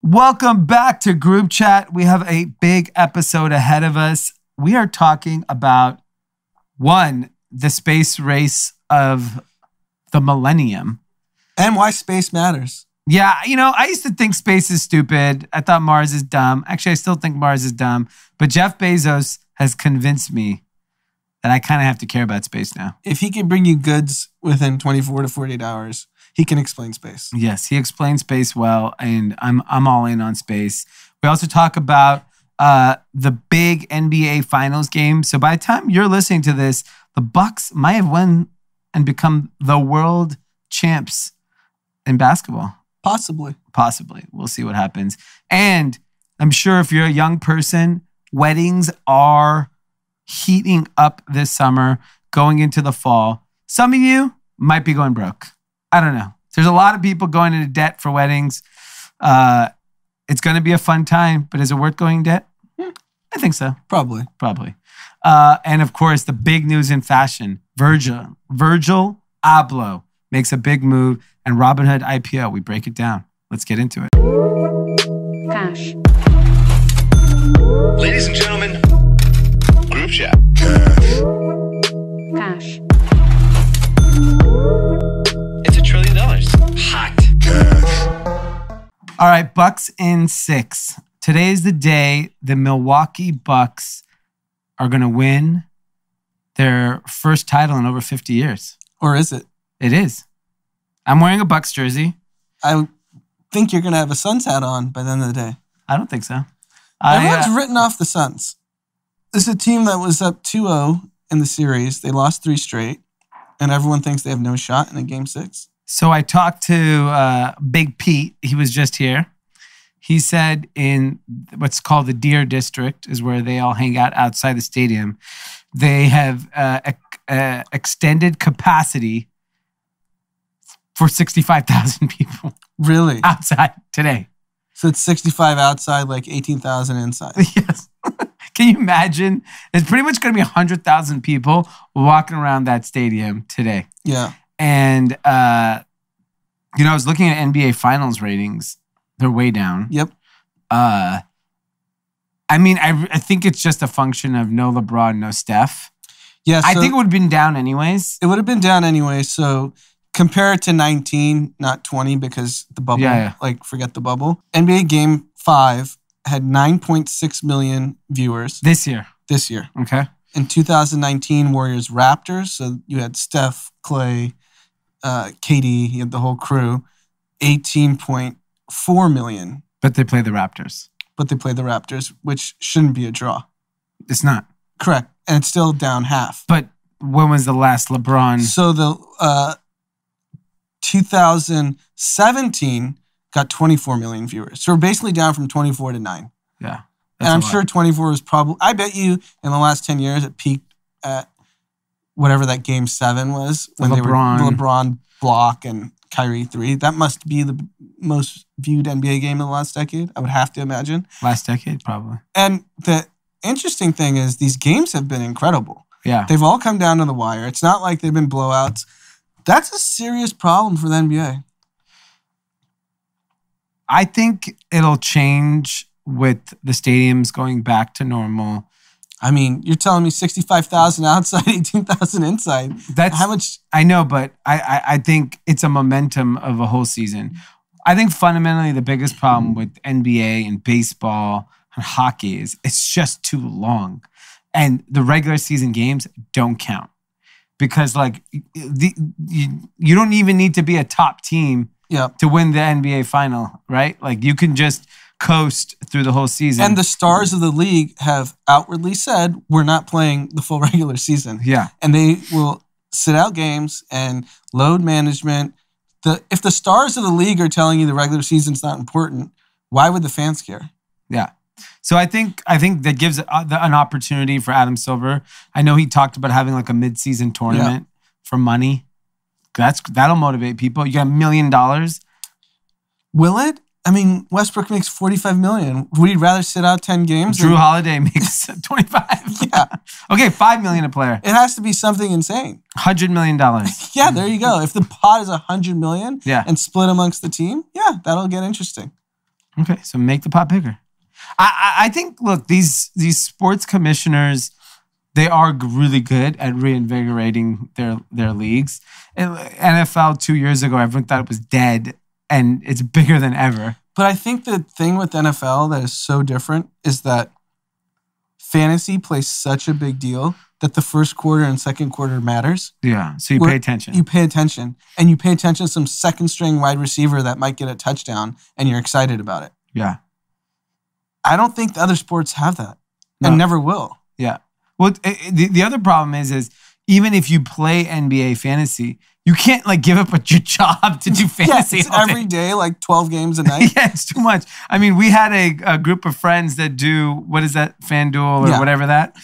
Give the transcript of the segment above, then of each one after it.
Welcome back to Group Chat. We have a big episode ahead of us. We are talking about, one, the space race of the millennium. And why space matters. Yeah, I used to think space is stupid. I thought Mars is dumb. Actually, I still think Mars is dumb. But Jeff Bezos has convinced me that I kind of have to care about space now. If he can bring you goods within 24 to 48 hours, he can explain space. Yes, he explains space well, and I'm all in on space. We also talk about the big NBA Finals game. So by the time you're listening to this, the Bucks might have won and become the world champs in basketball. Possibly. We'll see what happens. And I'm sure if you're a young person, weddings are heating up this summer, going into the fall. Some of you might be going broke. I don't know. There's a lot of people going into debt for weddings. It's going to be a fun time, but is it worth going in debt? I think so. Probably. And of course, the big news in fashion, Virgil Abloh makes a big move, and Robinhood IPO. We break it down. Let's get into it. Cash. Ladies and gentlemen, Group Chat. Cash. It's $1 trillion. Hot. All right, Bucks in 6. Today is the day the Milwaukee Bucks are going to win their first title in over 50 years. Or is it? It is. I'm wearing a Bucks jersey. I think you're going to have a Suns hat on by the end of the day. I don't think so. Everyone's written off the Suns. This is a team that was up 2-0 in the series. They lost 3 straight, and everyone thinks they have no shot in a Game 6. So I talked to Big Pete. He was just here. He said in what's called the Deer District is where they all hang out outside the stadium. They have extended capacity for 65,000 people. Really? Outside today. So it's 65 outside, like 18,000 inside. Yes. Can you imagine? It's pretty much going to be 100,000 people walking around that stadium today. Yeah. And, I was looking at NBA Finals ratings. They're way down. Yep. I think it's just a function of no LeBron, no Steph. Yeah. So I think it would have been down anyways. It would have been down anyway. So compare it to 19, not 20, because the bubble. Yeah. Forget the bubble. NBA Game 5 had 9.6 million viewers. This year. Okay. In 2019, Warriors Raptors. So you had Steph, Clay, KD, you had the whole crew. 18.4 million. But they play the Raptors. Which shouldn't be a draw. It's not. Correct. And it's still down half. But when was the last LeBron? So the 2017 got 24 million viewers. So we're basically down from 24 to 9. Yeah. And I'm sure 24 was probably, I bet you in the last 10 years it peaked at whatever that Game 7 was. When LeBron block and Kyrie 3. That must be the most viewed NBA game in the last decade, I would have to imagine. Last decade, probably. And the interesting thing is these games have been incredible. Yeah. They've all come down to the wire. It's not like they've been blowouts. That's a serious problem for the NBA. I think it'll change with the stadiums going back to normal. I mean, you're telling me 65,000 outside, 18,000 inside. That's how much? I know, but I think it's a momentum of a whole season. I think fundamentally the biggest problem with NBA and baseball and hockey is it's just too long. And the regular season games don't count. Because you don't even need to be a top team to win the NBA final, right? Like you can just coast through the whole season. And the stars of the league have outwardly said, we're not playing the full regular season. Yeah. And they will sit out games and load management. If the stars of the league are telling you the regular season's not important, why would the fans care? Yeah. So I think that gives an opportunity for Adam Silver. I know he talked about having like a mid-season tournament for money. That'll motivate people. You got $1 million. Will it? I mean, Westbrook makes $45 million. Would he rather sit out 10 games? Drew Holiday makes 25. Yeah. Okay, $5 million a player. It has to be something insane. $100 million. Yeah, there you go. If the pot is $100 million and split amongst the team, that'll get interesting. Okay, so make the pot bigger. I think, look, these sports commissioners, they are really good at reinvigorating their leagues. NFL 2 years ago, everyone thought it was dead, and it's bigger than ever. But I think the thing with NFL that is so different is that fantasy plays such a big deal that the first quarter and second quarter matters. Yeah, so you pay attention. You pay attention. And you pay attention to some second-string wide receiver that might get a touchdown, and you're excited about it. Yeah. I don't think the other sports have that. And never will. Yeah. Well, the other problem is even if you play NBA fantasy, you can't like give up your job to do fantasy. It's every day, like 12 games a night. Yeah, it's too much. I mean, we had a group of friends that do, what is that, FanDuel or whatever that?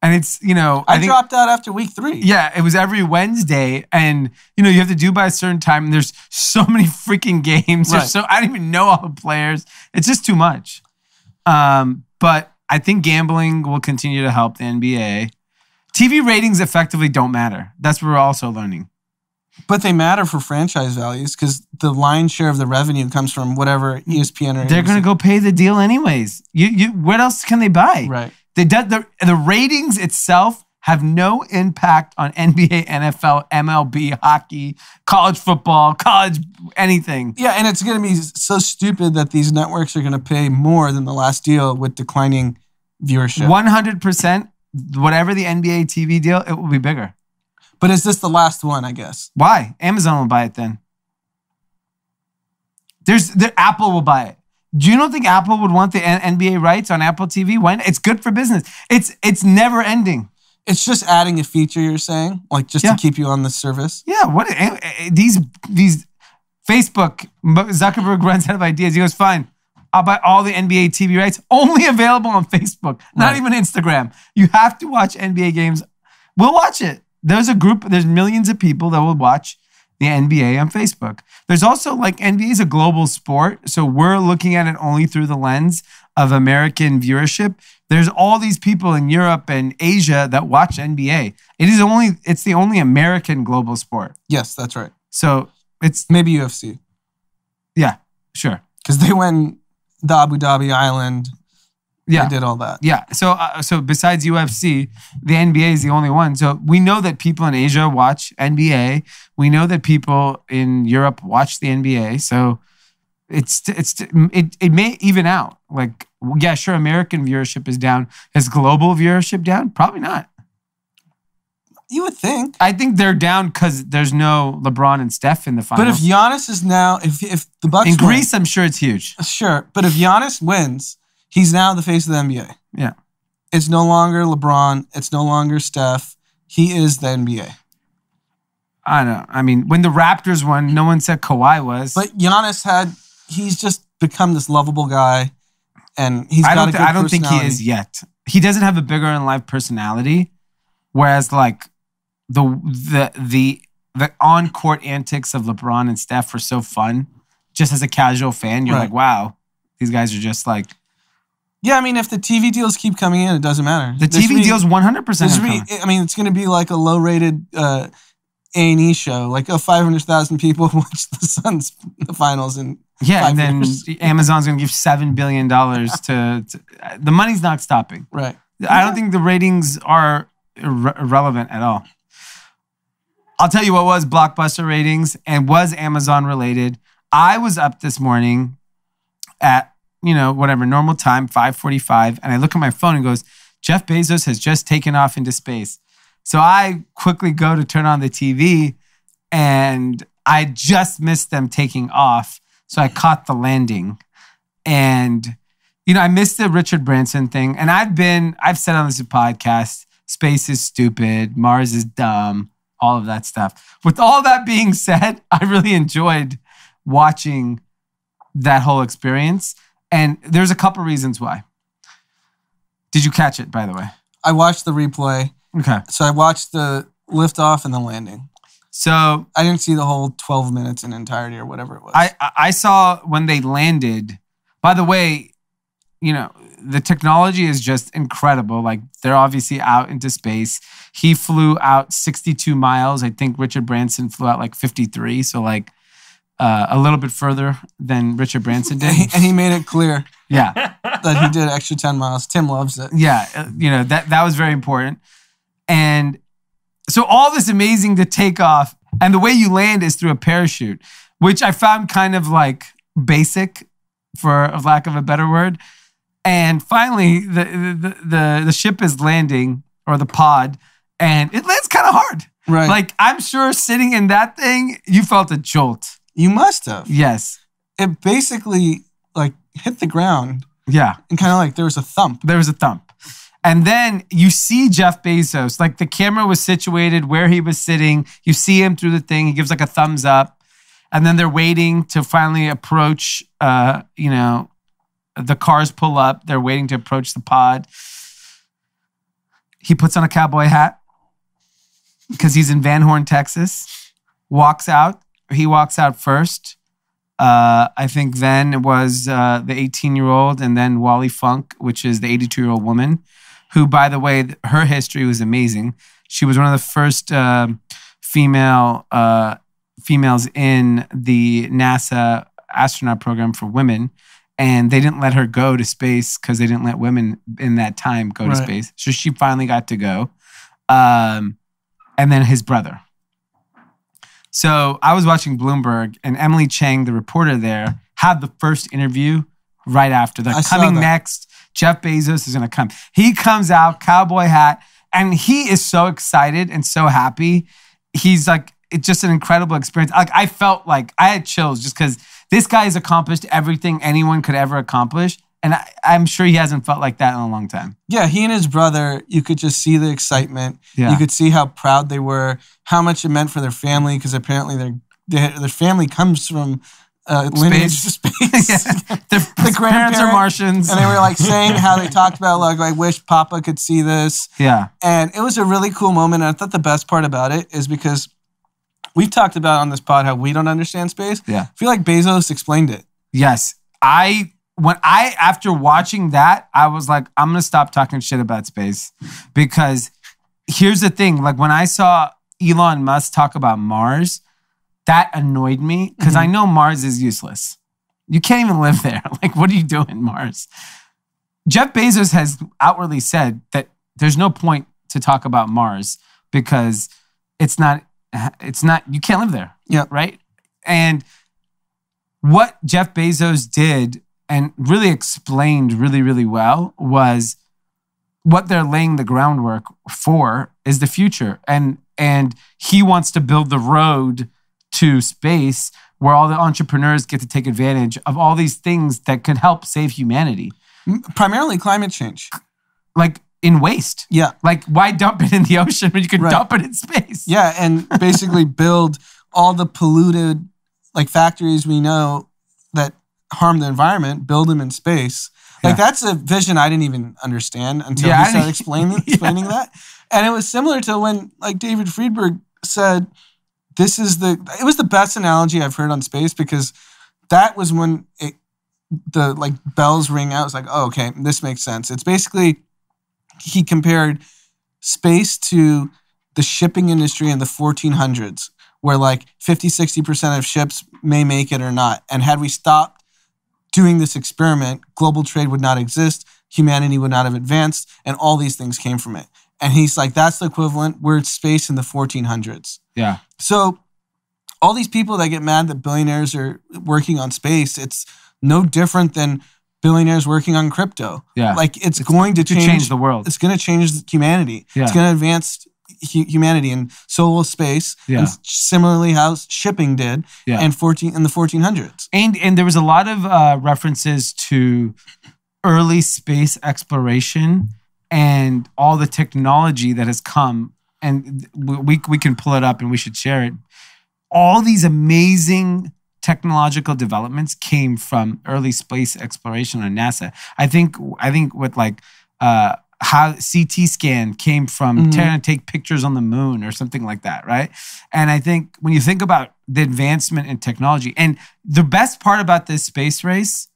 And it's, I think, dropped out after week 3. Yeah, it was every Wednesday. And, you have to do by a certain time. And there's so many freaking games. Right. I don't even know all the players. It's just too much. But I think gambling will continue to help the NBA. TV ratings effectively don't matter. That's what we're also learning. But they matter for franchise values because the lion's share of the revenue comes from whatever ESPN or they're going to go pay the deal anyways. What else can they buy? Right. The ratings itself have no impact on NBA, NFL, MLB, hockey, college football, college anything. Yeah, and it's going to be so stupid that these networks are going to pay more than the last deal with declining viewership. 100%, whatever the NBA TV deal, it will be bigger. But is this the last one, I guess? Why? Amazon will buy it then. Apple will buy it. Do you not think Apple would want the NBA rights on Apple TV? Why? It's good for business. It's never ending. It's just adding a feature, you're saying? Like just to keep you on the service? Yeah. What these Facebook, Zuckerberg runs out of ideas. He goes, fine, I'll buy all the NBA TV rights. Only available on Facebook, not even Instagram. You have to watch NBA games. We'll watch it. There's millions of people that will watch the NBA on Facebook. There's also NBA is a global sport. So we're looking at it only through the lens of American viewership. There's all these people in Europe and Asia that watch NBA. It's the only American global sport. Yes, that's right. So it's maybe UFC. Yeah, sure. Because they went the Abu Dhabi island. Yeah. They did all that. Yeah. So besides UFC, the NBA is the only one. So we know that people in Asia watch NBA. We know that people in Europe watch the NBA. So it may even out. Sure, American viewership is down. Is global viewership down? Probably not. You would think. I think they're down because there's no LeBron and Steph in the finals. But if Giannis is now, if the Bucks in Greece, I'm sure it's huge. Sure, but if Giannis wins, he's now the face of the NBA. Yeah. It's no longer LeBron. It's no longer Steph. He is the NBA. I know. I mean, when the Raptors won, no one said Kawhi was. But Giannis he's just become this lovable guy. And he's got a good personality. I don't think he is yet. He doesn't have a bigger in life personality. Whereas the on-court antics of LeBron and Steph were so fun. Just as a casual fan, you're like, wow, these guys are just like... Yeah, I mean, if the TV deals keep coming in, it doesn't matter. The TV deals 100%. I mean, it's going to be like a low-rated A&E show. 500,000 people watch the Suns the finals in 5 years. Then Amazon's going to give $7 billion to... The money's not stopping. Right. I don't think the ratings are irrelevant at all. I'll tell you what was Blockbuster ratings and was Amazon related. I was up this morning at, normal time, 5:45, and I look at my phone and it goes, Jeff Bezos has just taken off into space. So I quickly go to turn on the TV and I just missed them taking off. So I caught the landing. And, I missed the Richard Branson thing. And I've said on this podcast, space is stupid, Mars is dumb, all of that stuff. With all that being said, I really enjoyed watching that whole experience. And there's a couple reasons why. Did you catch it, by the way? I watched the replay. Okay. So I watched the liftoff and the landing. So I didn't see the whole 12 minutes in entirety or whatever it was. I saw when they landed. By the way, the technology is just incredible. They're obviously out into space. He flew out 62 miles. I think Richard Branson flew out 53. So a little bit further than Richard Branson did. And he made it clear Yeah. that he did extra 10 miles. Tim loves it. Yeah. That was very important. And so all this amazing to take off, and the way you land is through a parachute, which I found kind of like basic, for a lack of a better word. And finally, the ship is landing, or the pod, and it lands kind of hard. Right. Like, I'm sure sitting in that thing, you felt a jolt. You must have. Yes. It basically like hit the ground. Yeah. And kind of like there was a thump. There was a thump. And then you see Jeff Bezos, like the camera was situated where he was sitting. You see him through the thing. He gives like a thumbs up. And then they're waiting to finally approach, the cars pull up. They're waiting to approach the pod. He puts on a cowboy hat because he's in Van Horn, Texas. Walks out. He walks out first. I think then it was the 18-year-old, and then Wally Funk, which is the 82-year-old woman, who, by the way, her history was amazing. She was one of the first females in the NASA astronaut program for women, and they didn't let her go to space because they didn't let women in that time go to space. So she finally got to go. And then his brother. So I was watching Bloomberg, and Emily Chang, the reporter there, had the first interview right after. They're coming next. Jeff Bezos is going to come. He comes out, cowboy hat, and he is so excited and so happy. He's like, it's just an incredible experience. Like, I felt like I had chills just because this guy has accomplished everything anyone could ever accomplish. And I'm sure he hasn't felt like that in a long time. Yeah, he and his brother, you could just see the excitement. Yeah. You could see how proud they were, how much it meant for their family, because apparently their family comes from lineage to space. Yeah. Their parents are Martians. And they were like saying how they talked about, like, I wish Papa could see this. Yeah. And it was a really cool moment. And I thought the best part about it is because we've talked about on this pod how we don't understand space. Yeah. I feel like Bezos explained it. Yes. After watching that, I was like, I'm going to stop talking shit about space, because here's the thing. Like, when I saw Elon Musk talk about Mars, that annoyed me because I know Mars is useless. You can't even live there. Like, what are you doing, Mars? Jeff Bezos has outwardly said that there's no point to talk about Mars because it's not, you can't live there. Yeah. Right? And what Jeff Bezos did and really explained really, really well was what they're laying the groundwork for is the future. And he wants to build the road to space where all the entrepreneurs get to take advantage of all these things that could help save humanity. Primarily climate change. Like in waste. Yeah. Like, why dump it in the ocean when you can dump it in space? Yeah, and basically build all the polluted like factories we know that harm the environment, build them in space. Like, that's a vision I didn't even understand until he started explaining that. And it was similar to when, like, David Friedberg said, it was the best analogy I've heard on space, because that was when the bells ring out. It's like, oh, okay, this makes sense. It's basically, he compared space to the shipping industry in the 1400s, where like 50, 60% of ships may make it or not. And had we stopped doing this experiment, global trade would not exist, humanity would not have advanced, and all these things came from it. And he's like, that's the equivalent. We're at space in the 1400s. Yeah. So all these people that get mad that billionaires are working on space, it's no different than billionaires working on crypto. Yeah. Like, it's going to change the world. It's going to change humanity. Yeah. It's going to advance humanity, and so will space. Yeah. And similarly how shipping did in the 1400s. And there was a lot of references to early space exploration and all the technology that has come. And we can pull it up and we should share it. All these amazing technological developments came from early space exploration on NASA. I think with like how CT scan came from trying to take pictures on the moon or something like that, right? And I think when you think about the advancement in technology, and the best part about this space race,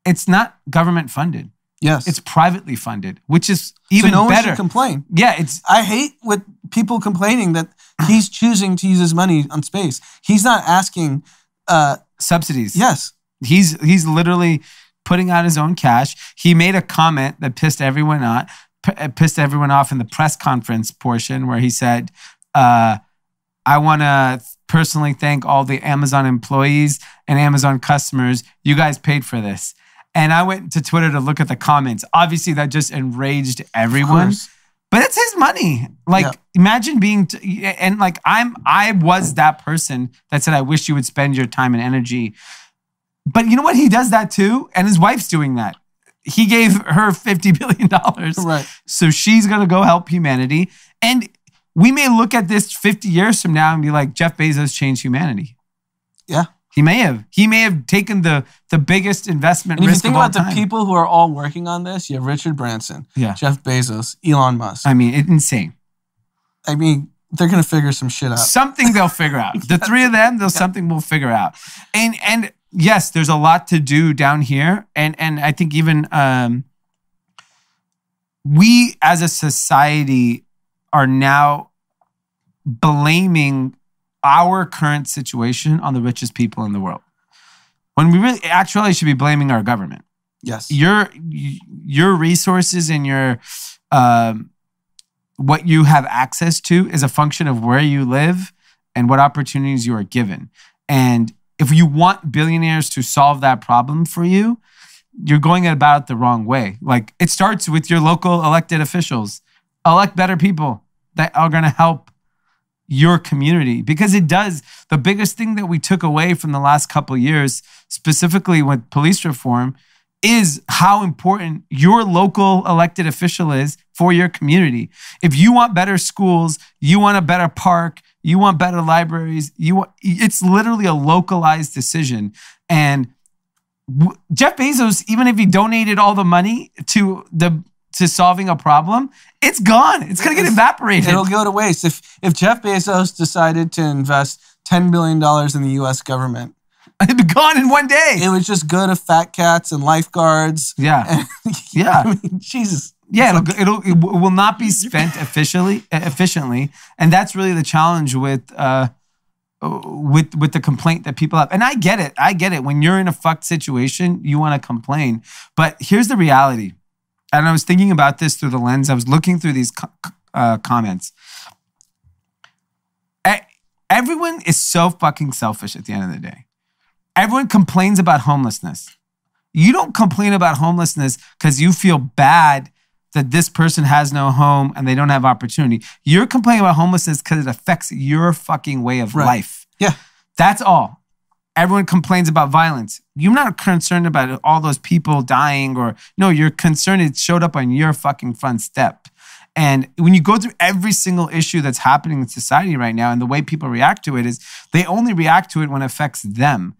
it's not government funded. Yes. It's privately funded, which is even so no better. One should complain. Yeah, I hate with people complaining that he's choosing to use his money on space. He's not asking subsidies. Yes. He's literally putting out his own cash. He made a comment that pissed everyone off in the press conference portion where he said, I want to personally thank all the Amazon employees and Amazon customers. You guys paid for this. And I went to Twitter to look at the comments. Obviously, that just enraged everyone. But it's his money. Imagine being, I was that person that said, I wish you would spend your time and energy. But you know what? He does that too. And his wife's doing that. He gave her $50 billion. Right. So she's going to go help humanity. And we may look at this 50 years from now and be like, Jeff Bezos changed humanity. Yeah. He may have. He may have taken the biggest investment risk of all time. If you think about the people who are all working on this, you have Richard Branson, Jeff Bezos, Elon Musk. I mean, it's insane. I mean, they're going to figure some shit out. Something they'll figure out. The three of them, something we'll figure out. And yes, there's a lot to do down here. And I think even we as a society are now blaming our current situation on the richest people in the world. When we really actually should be blaming our government. Yes. Your resources and your what you have access to is a function of where you live and what opportunities you are given. And if you want billionaires to solve that problem for you, you're going about it the wrong way. Like, it starts with your local elected officials. Elect better people that are going to help your community, because it does. The biggest thing that we took away from the last couple of years, specifically with police reform, is how important your local elected official is for your community. If you want better schools, you want a better park, you want better libraries, it's literally a localized decision. And Jeff Bezos, even if he donated all the money to solving a problem, it's gone. It's going to get evaporated. It'll go to waste. If Jeff Bezos decided to invest $10 billion in the U.S. government, it'd be gone in one day. It would just go to fat cats and lifeguards. Yeah. Yeah. I mean, Jesus. Yeah, it will not be spent efficiently, and that's really the challenge with the complaint that people have. And I get it. When you're in a fucked situation, you want to complain. But here's the reality. And I was thinking about this through the lens. I was looking through these comments. Everyone is so fucking selfish at the end of the day. Everyone complains about homelessness. You don't complain about homelessness because you feel bad that this person has no home and they don't have opportunity. You're complaining about homelessness because it affects your fucking way of life. Yeah. That's all. Everyone complains about violence. You're not concerned about all those people dying no, you're concerned it showed up on your fucking front step. And when you go through every single issue that's happening in society right now, and the way people react to it is they only react to it when it affects them.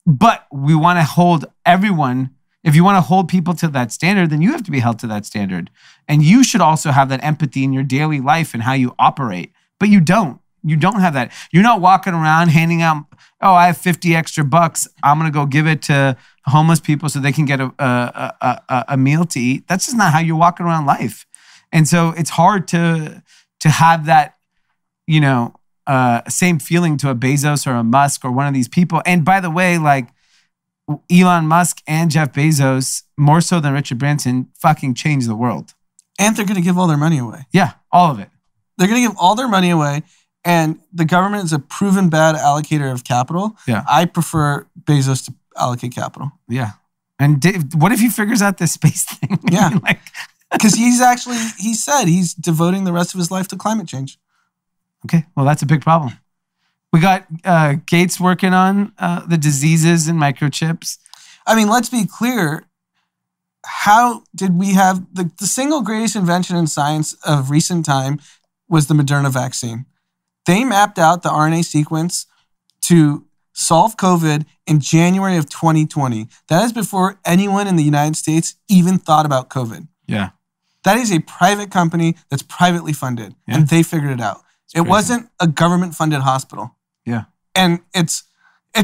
But we want to hold everyone. If you want to hold people to that standard, then you have to be held to that standard. And you should also have that empathy in your daily life and how you operate. But you don't. You don't have that. You're not walking around handing out, I have 50 extra bucks. I'm going to go give it to homeless people so they can get a meal to eat. That's just not how you're walking around life. And so it's hard to have that, same feeling to a Bezos or a Musk or one of these people. And by the way, like Elon Musk and Jeff Bezos, more so than Richard Branson, fucking changed the world. And they're going to give all their money away. Yeah, all of it. They're going to give all their money away. And the government is a proven bad allocator of capital. Yeah. I prefer Bezos to allocate capital. Yeah. And what if he figures out this space thing? Yeah. Because he said he's devoting the rest of his life to climate change. Okay. Well, that's a big problem. We got Gates working on the diseases and microchips. I mean, let's be clear. How did we have the single greatest invention in science of recent time was the Moderna vaccine. They mapped out the RNA sequence to solve COVID in January of 2020. That is before anyone in the United States even thought about COVID. Yeah. That is a private company that's privately funded, and they figured it out. It wasn't a government-funded hospital. Yeah. And it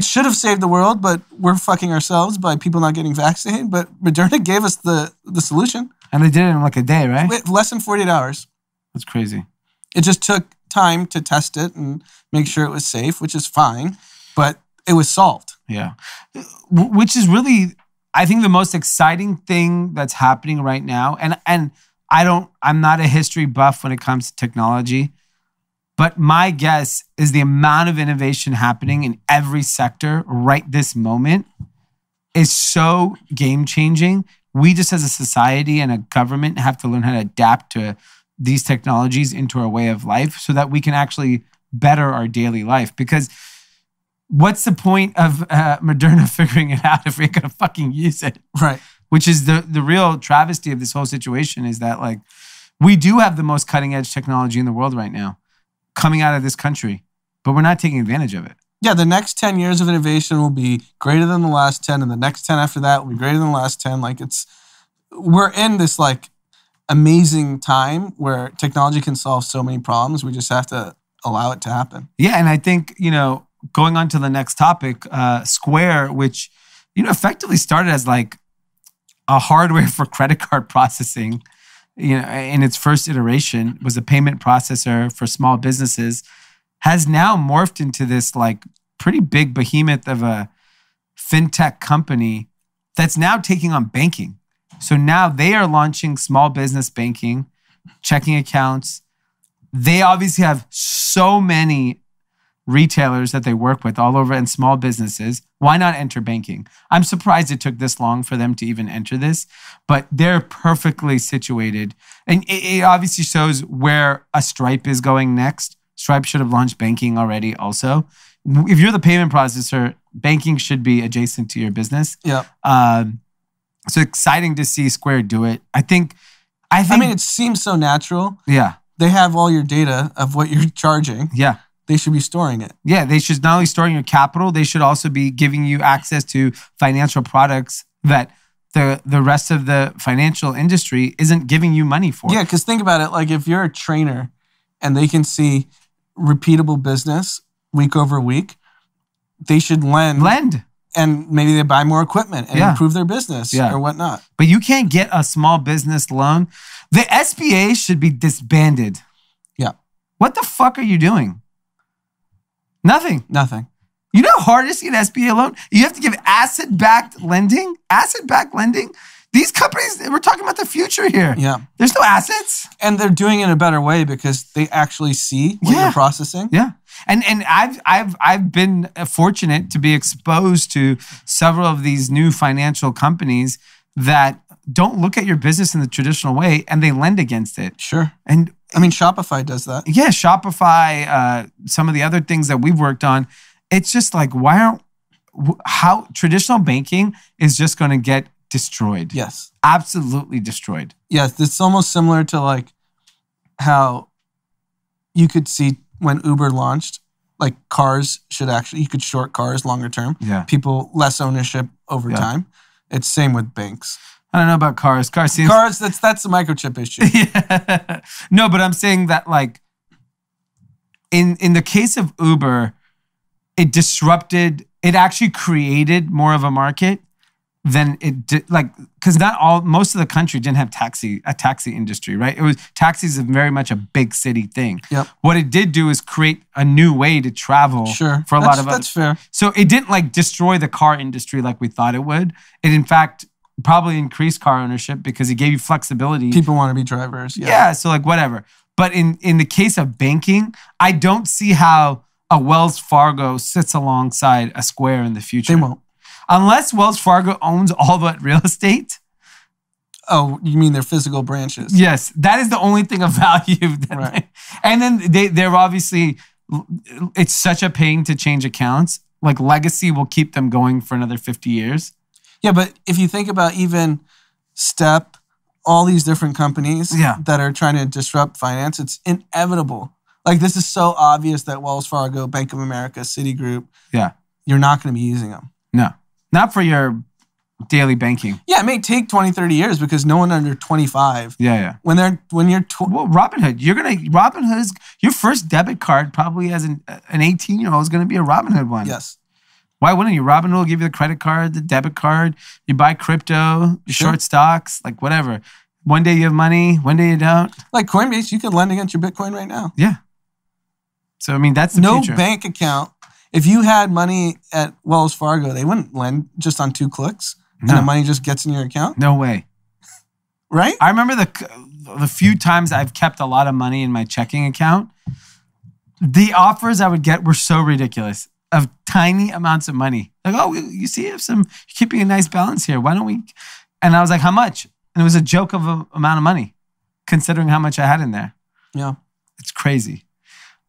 should have saved the world, but we're fucking ourselves by people not getting vaccinated. But Moderna gave us the solution. And they did it in like a day, right? Less than 48 hours. That's crazy. It just took time to test it and make sure it was safe, which is fine. But it was solved. Yeah. Which is really, I think, the most exciting thing that's happening right now. And I'm not a history buff when it comes to technology, but my guess is the amount of innovation happening in every sector right this moment is so game changing. We just as a society and a government have to learn how to adapt to these technologies into our way of life so that we can actually better our daily life. Because what's the point of Moderna figuring it out if we're going to fucking use it? Right. Which is the real travesty of this whole situation, is that like we do have the most cutting edge technology in the world right now coming out of this country, but we're not taking advantage of it. Yeah, the next 10 years of innovation will be greater than the last 10, and the next 10 after that will be greater than the last 10. Like we're in this like amazing time where technology can solve so many problems. We just have to allow it to happen. Yeah, and I think, going on to the next topic, Square, which, effectively started as like a hardware for credit card processing, in its first iteration, was a payment processor for small businesses, has now morphed into this like pretty big behemoth of a fintech company that's now taking on banking. So now they are launching small business banking, checking accounts. They obviously have so many retailers that they work with all over and small businesses. Why not enter banking? I'm surprised it took this long for them to even enter this, but they're perfectly situated. And it obviously shows where a Stripe is going next. Stripe should have launched banking already also. If you're the payment processor, banking should be adjacent to your business. Yeah. So exciting to see Square do it. I mean, it seems so natural. Yeah. They have all your data of what you're charging. Yeah. They should be storing it. Yeah, they should not only storing your capital, they should also be giving you access to financial products that the rest of the financial industry isn't giving you money for. Yeah, because think about it. Like if you're a trainer and they can see repeatable business week over week, they should lend. And maybe they buy more equipment and improve their business or whatnot. But you can't get a small business loan. The SBA should be disbanded. Yeah. What the fuck are you doing? Nothing. You know how hard it is to get an SBA loan? You have to give asset-backed lending. These companies, we're talking about the future here. Yeah. There's no assets. And they're doing it in a better way because they actually see what you're processing. Yeah. And I've been fortunate to be exposed to several of these new financial companies that don't look at your business in the traditional way and they lend against it. Sure. And I mean, Shopify does that. Yeah, Shopify, some of the other things that we've worked on. It's just like, how traditional banking is just going to get destroyed. Yes. Absolutely destroyed. Yes, it's almost similar to like how you could see when Uber launched, like cars you could short cars longer term. Yeah. People, less ownership over time. It's same with banks. I don't know about cars. Cars, that's the microchip issue. Yeah. No, but I'm saying that like in the case of Uber, it actually created more of a market than it did, like, because most of the country didn't have a taxi industry, right? Taxis is very much a big city thing. Yep. What it did do is create a new way to travel for a lot of that's fair. So it didn't like destroy the car industry like we thought it would. It in fact probably increased car ownership because it gave you flexibility. People want to be drivers. Yeah, so like whatever. But in the case of banking, I don't see how a Wells Fargo sits alongside a Square in the future. They won't. Unless Wells Fargo owns all that real estate. Oh, you mean their physical branches? Yes, that is the only thing of value. And then they're obviously, it's such a pain to change accounts. Like legacy will keep them going for another 50 years. Yeah, but if you think about even Step, all these different companies that are trying to disrupt finance, it's inevitable. Like this is so obvious that Wells Fargo, Bank of America, Citigroup, you're not going to be using them. No, not for your daily banking. Yeah, it may take 20, 30 years because no one under 25. Yeah. When you're Robinhood, Robinhood's your first debit card probably as an 18-year-old is going to be a Robinhood one. Yes. Why wouldn't you? Robinhood will give you the credit card, the debit card. You buy crypto, you short stocks, like whatever. One day you have money, one day you don't. Like Coinbase, you can lend against your Bitcoin right now. Yeah. So, I mean, that's the future. No bank account If you had money at Wells Fargo, they wouldn't lend just on 2 clicks, and the money just gets in your account. No way. Right? I remember the few times I've kept a lot of money in my checking account. The offers I would get were so ridiculous, of tiny amounts of money. Like, oh, you see, you're keeping a nice balance here. Why don't we? And I was like, how much? And it was a joke of an amount of money, considering how much I had in there. Yeah. It's crazy.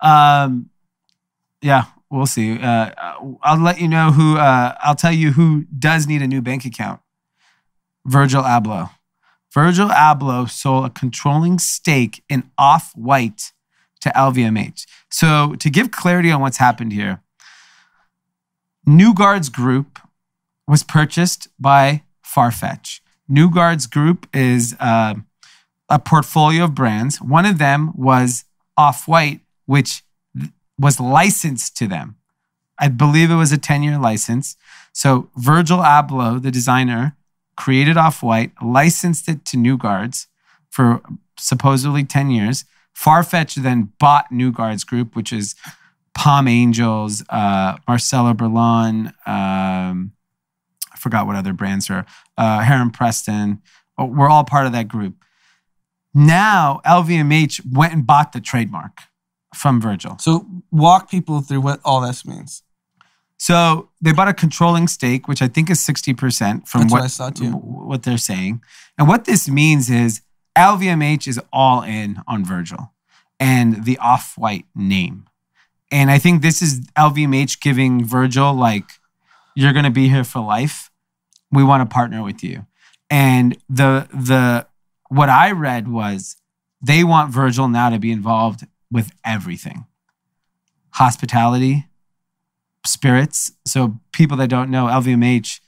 Yeah, we'll see. I'll let you know I'll tell you who does need a new bank account. Virgil Abloh. Virgil Abloh sold a controlling stake in Off-White to LVMH. So to give clarity on what's happened here, New Guards Group was purchased by Farfetch. New Guards Group is a portfolio of brands. One of them was Off-White, which was licensed to them. I believe it was a 10-year license. So Virgil Abloh, the designer, created Off-White, licensed it to New Guards for supposedly 10 years. Farfetch then bought New Guards Group, which is Palm Angels, Marcelo Berlon, I forgot what other brands are, Heron Preston. We're all part of that group. Now, LVMH went and bought the trademark from Virgil. So walk people through what all this means. So they bought a controlling stake, which I think is 60% from what I saw too. What they're saying. And what this means is LVMH is all in on Virgil and the Off-White name. And I think this is LVMH giving Virgil, like, you're going to be here for life. We want to partner with you. And what I read was they want Virgil now to be involved with everything. Hospitality, spirits. So people that don't know, LVMH,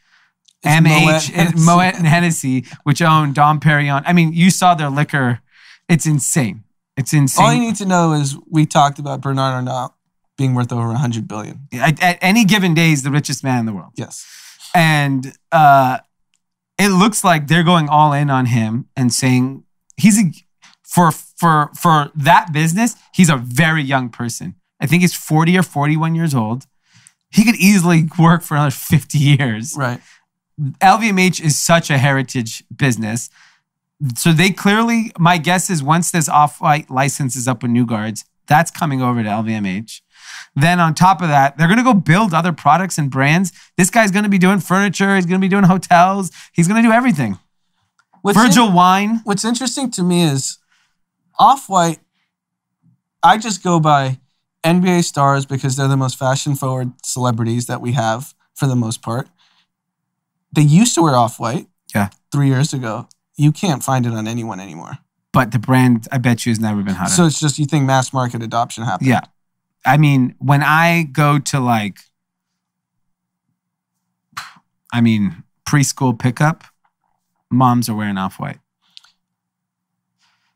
Moet and Hennessy, which own Dom Perignon. I mean, you saw their liquor. It's insane. It's insane. All you need to know is we talked about Bernard Arnault being worth over $100 billion. At any given day, he's the richest man in the world. Yes. And it looks like they're going all in on him and saying for that business, he's a very young person. I think he's 40 or 41 years old. He could easily work for another 50 years. Right. LVMH is such a heritage business. So they clearly, my guess is once this Off-White license is up with New Guards, that's coming over to LVMH. Then on top of that, they're going to go build other products and brands. This guy's going to be doing furniture. He's going to be doing hotels. He's going to do everything. Virgil Wine. What's interesting to me is Off-White, I just go by NBA stars because they're the most fashion-forward celebrities that we have for the most part. They used to wear Off-White 3 years ago. You can't find it on anyone anymore. But the brand, I bet you, has never been hotter. So it's just you think mass market adoption happened. Yeah. I mean, when I go to preschool pickup, moms are wearing Off-White.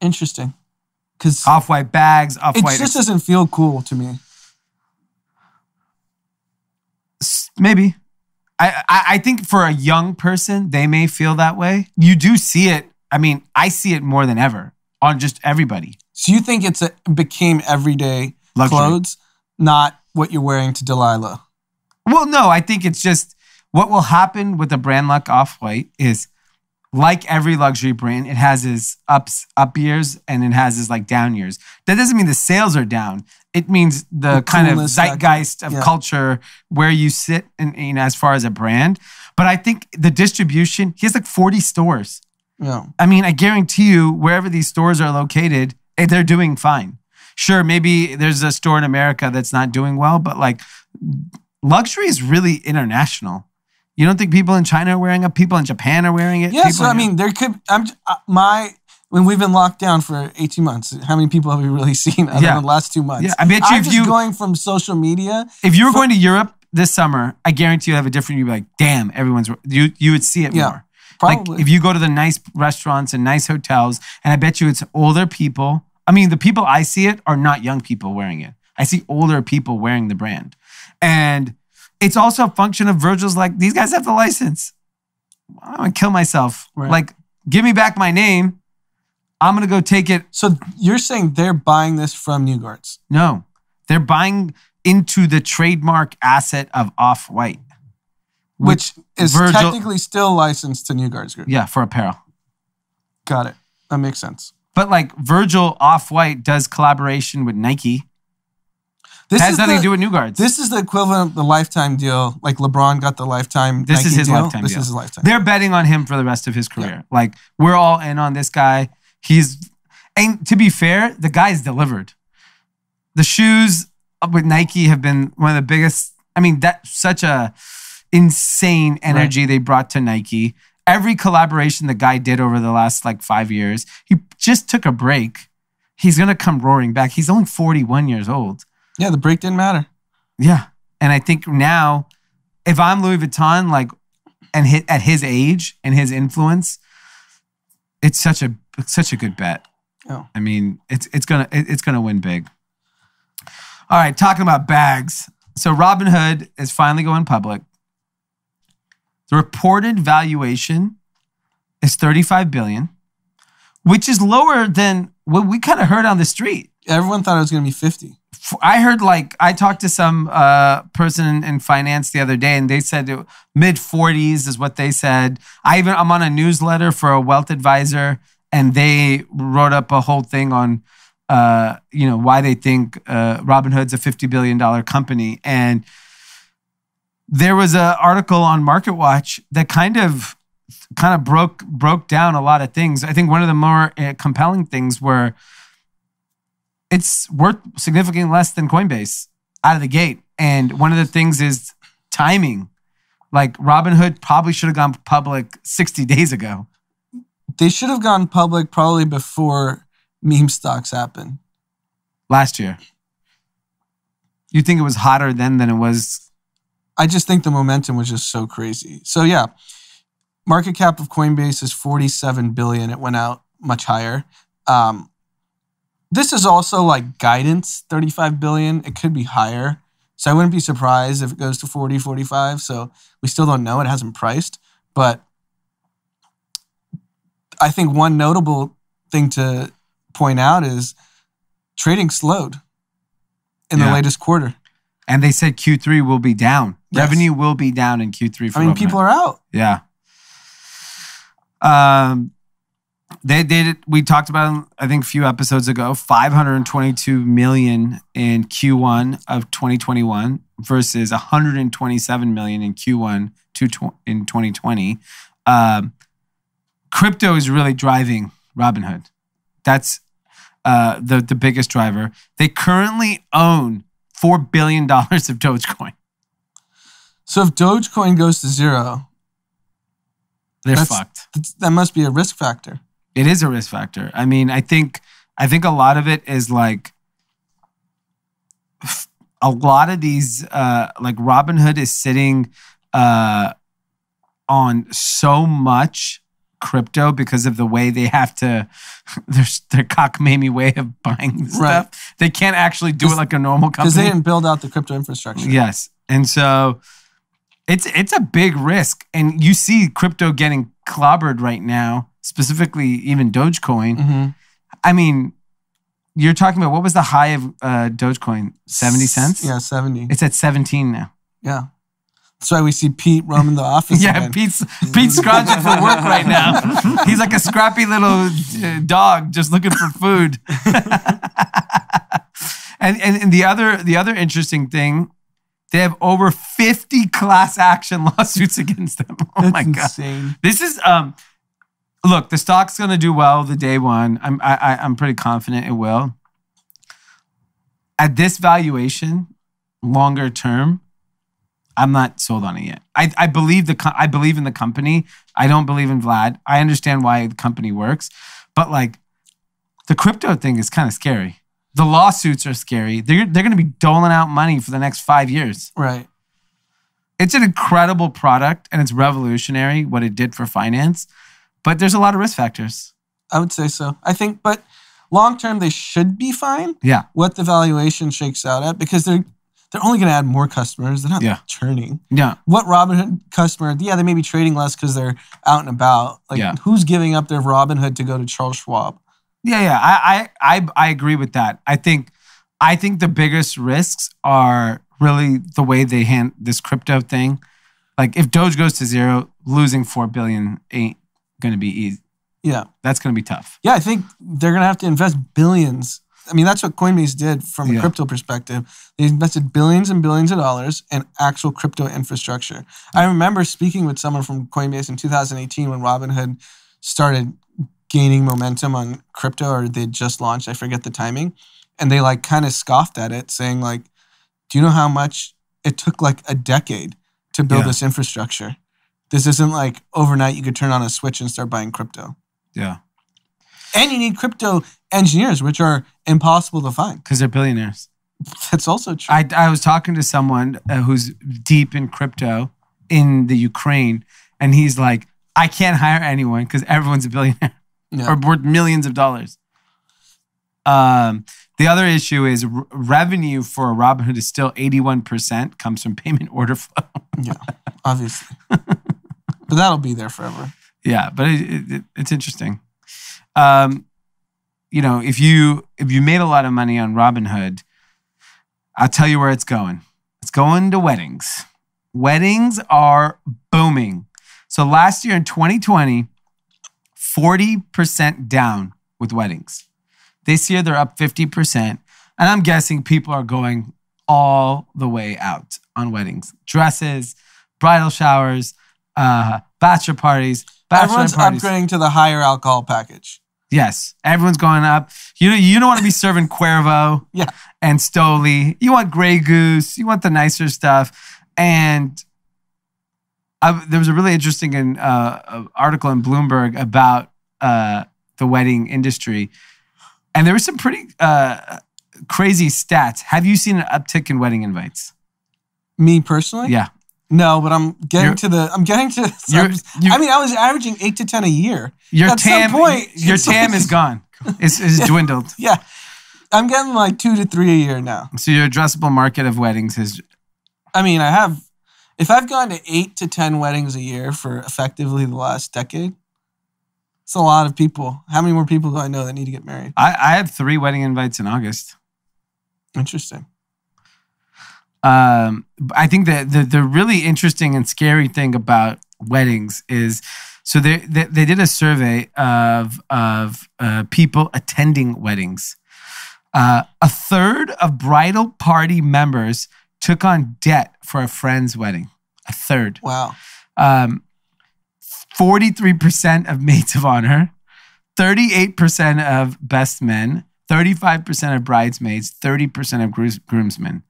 Interesting. Because Off-White bags, Off-White. It just doesn't feel cool to me. Maybe. I think for a young person, they may feel that way. You do see it. I mean, I see it more than ever on just everybody. So you think became everyday luxury clothes, not what you're wearing to Delilah? Well, no, I think it's just what will happen with a brand like Off-White is like every luxury brand, it has its up years and it has its down years. That doesn't mean the sales are down. It means the kind of zeitgeist of culture where you sit in as far as a brand. But I think the distribution, he has 40 stores. Yeah. I mean, I guarantee you wherever these stores are located, they're doing fine. Sure, maybe there's a store in America that's not doing well, but luxury is really international. You don't think people in China are wearing it? People in Japan are wearing it? Yeah, so I mean, there could. When we've been locked down for 18 months, how many people have we really seen other than the last 2 months? Yeah, I bet you if you going from social media. If you were going to Europe this summer, I guarantee you'd have a different. You'd be like, damn, you would see it more. Probably. If you go to the nice restaurants and nice hotels, and I bet you it's older people. I mean, the people I see it are not young people wearing it. I see older people wearing the brand, and it's also a function of Virgil's these guys have the license. I'm going to kill myself. Right. Give me back my name. I'm going to go take it. So you're saying they're buying this from New Guards? No. They're buying into the trademark asset of Off-White. Which is technically still licensed to New Guards Group. Yeah, for apparel. Got it. That makes sense. But like Virgil Off-White does collaboration with Nike. This has nothing to do with New Guards. This is the equivalent of the lifetime deal. Like LeBron got the lifetime This Nike is his deal. lifetime This deal. is his lifetime. They're betting on him for the rest of his career. Yeah. Like, we're all in on this guy. And to be fair, the guy's delivered. The shoes with Nike have been one of the biggest. I mean, that's such a insane energy they brought to Nike. Every collaboration the guy did over the last 5 years, he just took a break. He's going to come roaring back. He's only 41 years old. Yeah, the break didn't matter. Yeah. And I think now, if I'm Louis Vuitton, and hit at his age and his influence, it's such a good bet. Oh. I mean, it's gonna win big. All right, talking about bags. So Robinhood is finally going public. The reported valuation is $35 billion, which is lower than what we kind of heard on the street. Everyone thought it was going to be 50. I heard I talked to some person in finance the other day, and they said mid 40s is what they said. I'm on a newsletter for a wealth advisor, and they wrote up a whole thing on why they think Robinhood's a $50 billion company. And there was an article on MarketWatch that kind of broke down a lot of things. I think one of the more compelling things were it's worth significantly less than Coinbase out of the gate. And one of the things is timing. Robinhood probably should have gone public 60 days ago. They should have gone public probably before meme stocks happened. Last year. You think it was hotter then than it was? I just think the momentum was just so crazy. So yeah, market cap of Coinbase is $47 billion. It went out much higher. This is also guidance, $35 billion. It could be higher. So I wouldn't be surprised if it goes to 40, 45. So we still don't know. It hasn't priced. But I think one notable thing to point out is trading slowed in the latest quarter. And they said Q3 will be down. Yes. Revenue will be down in Q3 for Robinhood. People are out. Yeah. We talked about, I think, a few episodes ago, $522 million in Q1 of 2021 versus $127 million in Q1 in 2020. Crypto is really driving Robinhood. That's the biggest driver. They currently own $4 billion of Dogecoin. So if Dogecoin goes to zero, they're fucked. That must be a risk factor. It is a risk factor. I mean, I think a lot of it is a lot of these, Robinhood is sitting on so much crypto because of the way they have to, their cockamamie way of buying stuff. Right. They can't actually do it like a normal company. Because they didn't build out the crypto infrastructure. Yes. And so it's a big risk. And you see crypto getting clobbered right now, specifically even Dogecoin. Mm-hmm. I mean, you're talking about, what was the high of Dogecoin? 70 cents? Yeah, 70. It's at 17 now. Yeah. That's why we see Pete roaming the office. Yeah, again. Pete's scrounging for work right now. He's like a scrappy little dog just looking for food. and the other interesting thing, they have over 50 class action lawsuits against them. Oh That's my God. insane. This is look, the stock's gonna do well the day one. I'm pretty confident it will. At this valuation, longer term, I'm not sold on it yet. I believe in the company. I don't believe in Vlad. I understand why the company works, but the crypto thing is kind of scary. The lawsuits are scary. They're going to be doling out money for the next 5 years. Right. It's an incredible product and it's revolutionary what it did for finance, but there's a lot of risk factors. I would say so. I think, but long term they should be fine. Yeah. What the valuation shakes out at, because they're only going to add more customers. They're not churning. Yeah. What Robinhood customer? Yeah, they may be trading less because they're out and about. Who's giving up their Robinhood to go to Charles Schwab? Yeah. I agree with that. I think the biggest risks are really the way they hand this crypto thing. Like if Doge goes to zero, losing $4 billion ain't going to be easy. Yeah. That's going to be tough. Yeah, I think they're going to have to invest billions. I mean, that's what Coinbase did from a crypto perspective. They invested billions and billions of dollars in actual crypto infrastructure. I remember speaking with someone from Coinbase in 2018 when Robinhood started gaining momentum on crypto, or they just launched. I forget the timing. And they like kind of scoffed at it, saying like, do you know how much it took like a decade to build this infrastructure? This isn't like overnight you could turn on a switch and start buying crypto. Yeah. And you need crypto engineers, which are impossible to find. Because they're billionaires. That's also true. I was talking to someone who's deep in crypto in the Ukraine, and he's like, I can't hire anyone because everyone's a billionaire or worth millions of dollars. The other issue is revenue for Robinhood is still 81% comes from payment order flow. Yeah, obviously. But that'll be there forever. Yeah, but it's interesting. You know, if you made a lot of money on Robinhood, I'll tell you where it's going. It's going to weddings. Weddings are booming. So last year in 2020, 40% down with weddings. This year they're up 50%. And I'm guessing people are going all the way out on weddings. Dresses, bridal showers, bachelor parties, Everyone's upgrading to the higher alcohol package. Yes, everyone's going up. You don't want to be serving Cuervo and Stoli. You want Grey Goose. You want the nicer stuff. And there was a really interesting article in Bloomberg about the wedding industry. And there were some pretty crazy stats. Have you seen an uptick in wedding invites? Me personally? Yeah. No, but I was averaging 8 to 10 a year. At some point, your TAM is gone. It's dwindled. Yeah. I'm getting like 2 to 3 a year now. So your addressable market of weddings is... If I've gone to 8 to 10 weddings a year for effectively the last decade, it's a lot of people. How many more people do I know that need to get married? I have 3 wedding invites in August. Interesting. I think that the really interesting and scary thing about weddings is, so they did a survey of people attending weddings. A third of bridal party members took on debt for a friend's wedding. A third. Wow. 43% of maids of honor, 38% of best men, 35% of bridesmaids, 30% of groomsmen.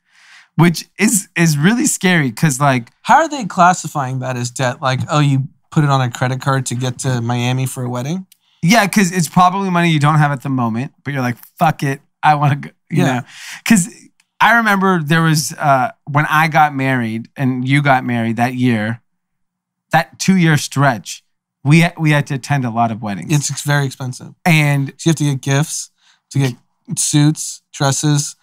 Which is really scary because, like... How are they classifying that as debt? Like, oh, you put it on a credit card to get to Miami for a wedding? Yeah, because it's probably money you don't have at the moment, but you're like, fuck it, I want to go, you know. Because I remember there was, when I got married and you got married that year, that 2-year stretch, we had to attend a lot of weddings. It's very expensive. And... So you have to get gifts, to get suits, dresses,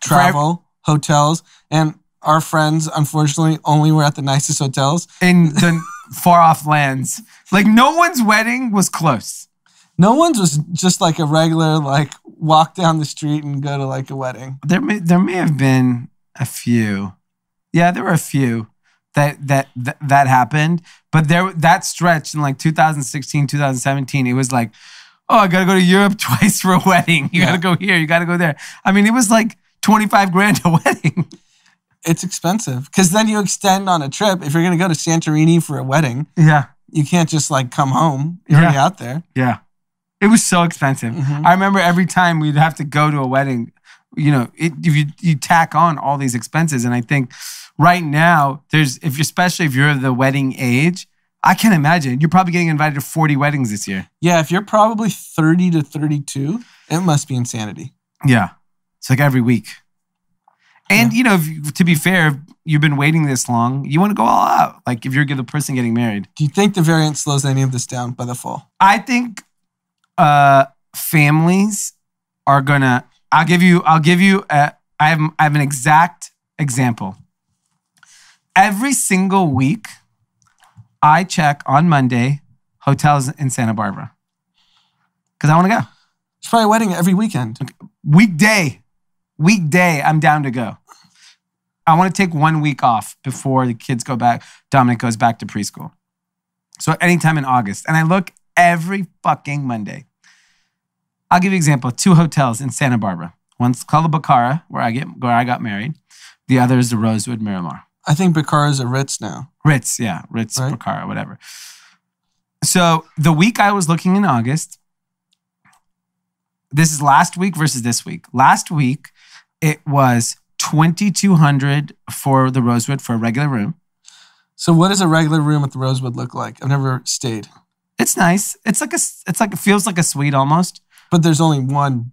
travel... hotels, and our friends, unfortunately, only were at the nicest hotels. In the far-off lands. Like, no one's wedding was close. No one's was just like a regular, like, walk down the street and go to, like, a wedding. There may have been a few. Yeah, there were a few that happened. But that stretch in, like, 2016, 2017, it was like, oh, I got to go to Europe twice for a wedding. You got to go here. You got to go there. I mean, it was like $25,000 a wedding. It's expensive because then you extend on a trip. If you're going to go to Santorini for a wedding, you can't just like come home. You're already out there. Yeah. It was so expensive. Mm-hmm. I remember every time we'd have to go to a wedding, you tack on all these expenses. And I think right now, especially if you're the wedding age, I can't imagine. You're probably getting invited to 40 weddings this year. Yeah. If you're probably 30 to 32, it must be insanity. Yeah. It's like every week. And, to be fair, if you've been waiting this long, you want to go all out. Like if you're the person getting married. Do you think the variant slows any of this down by the fall? I think families are going to, I have an exact example. Every single week, I check on Monday hotels in Santa Barbara. Because I want to go. It's probably a wedding every weekend. Weekday, I'm down to go. I want to take 1 week off before the kids go back. Dominic goes back to preschool. So anytime in August. And I look every fucking Monday. I'll give you an example. 2 hotels in Santa Barbara. One's called the Bacara, where I got married. The other is the Rosewood Miramar. I think Bacara is a Ritz now. Ritz, yeah. Ritz, right? Bacara, whatever. So the week I was looking in August, this is last week versus this week. Last week, it was $2,200 for the Rosewood for a regular room. So what does a regular room at the Rosewood look like? I've never stayed. It's nice. It feels like a suite almost. But there's only one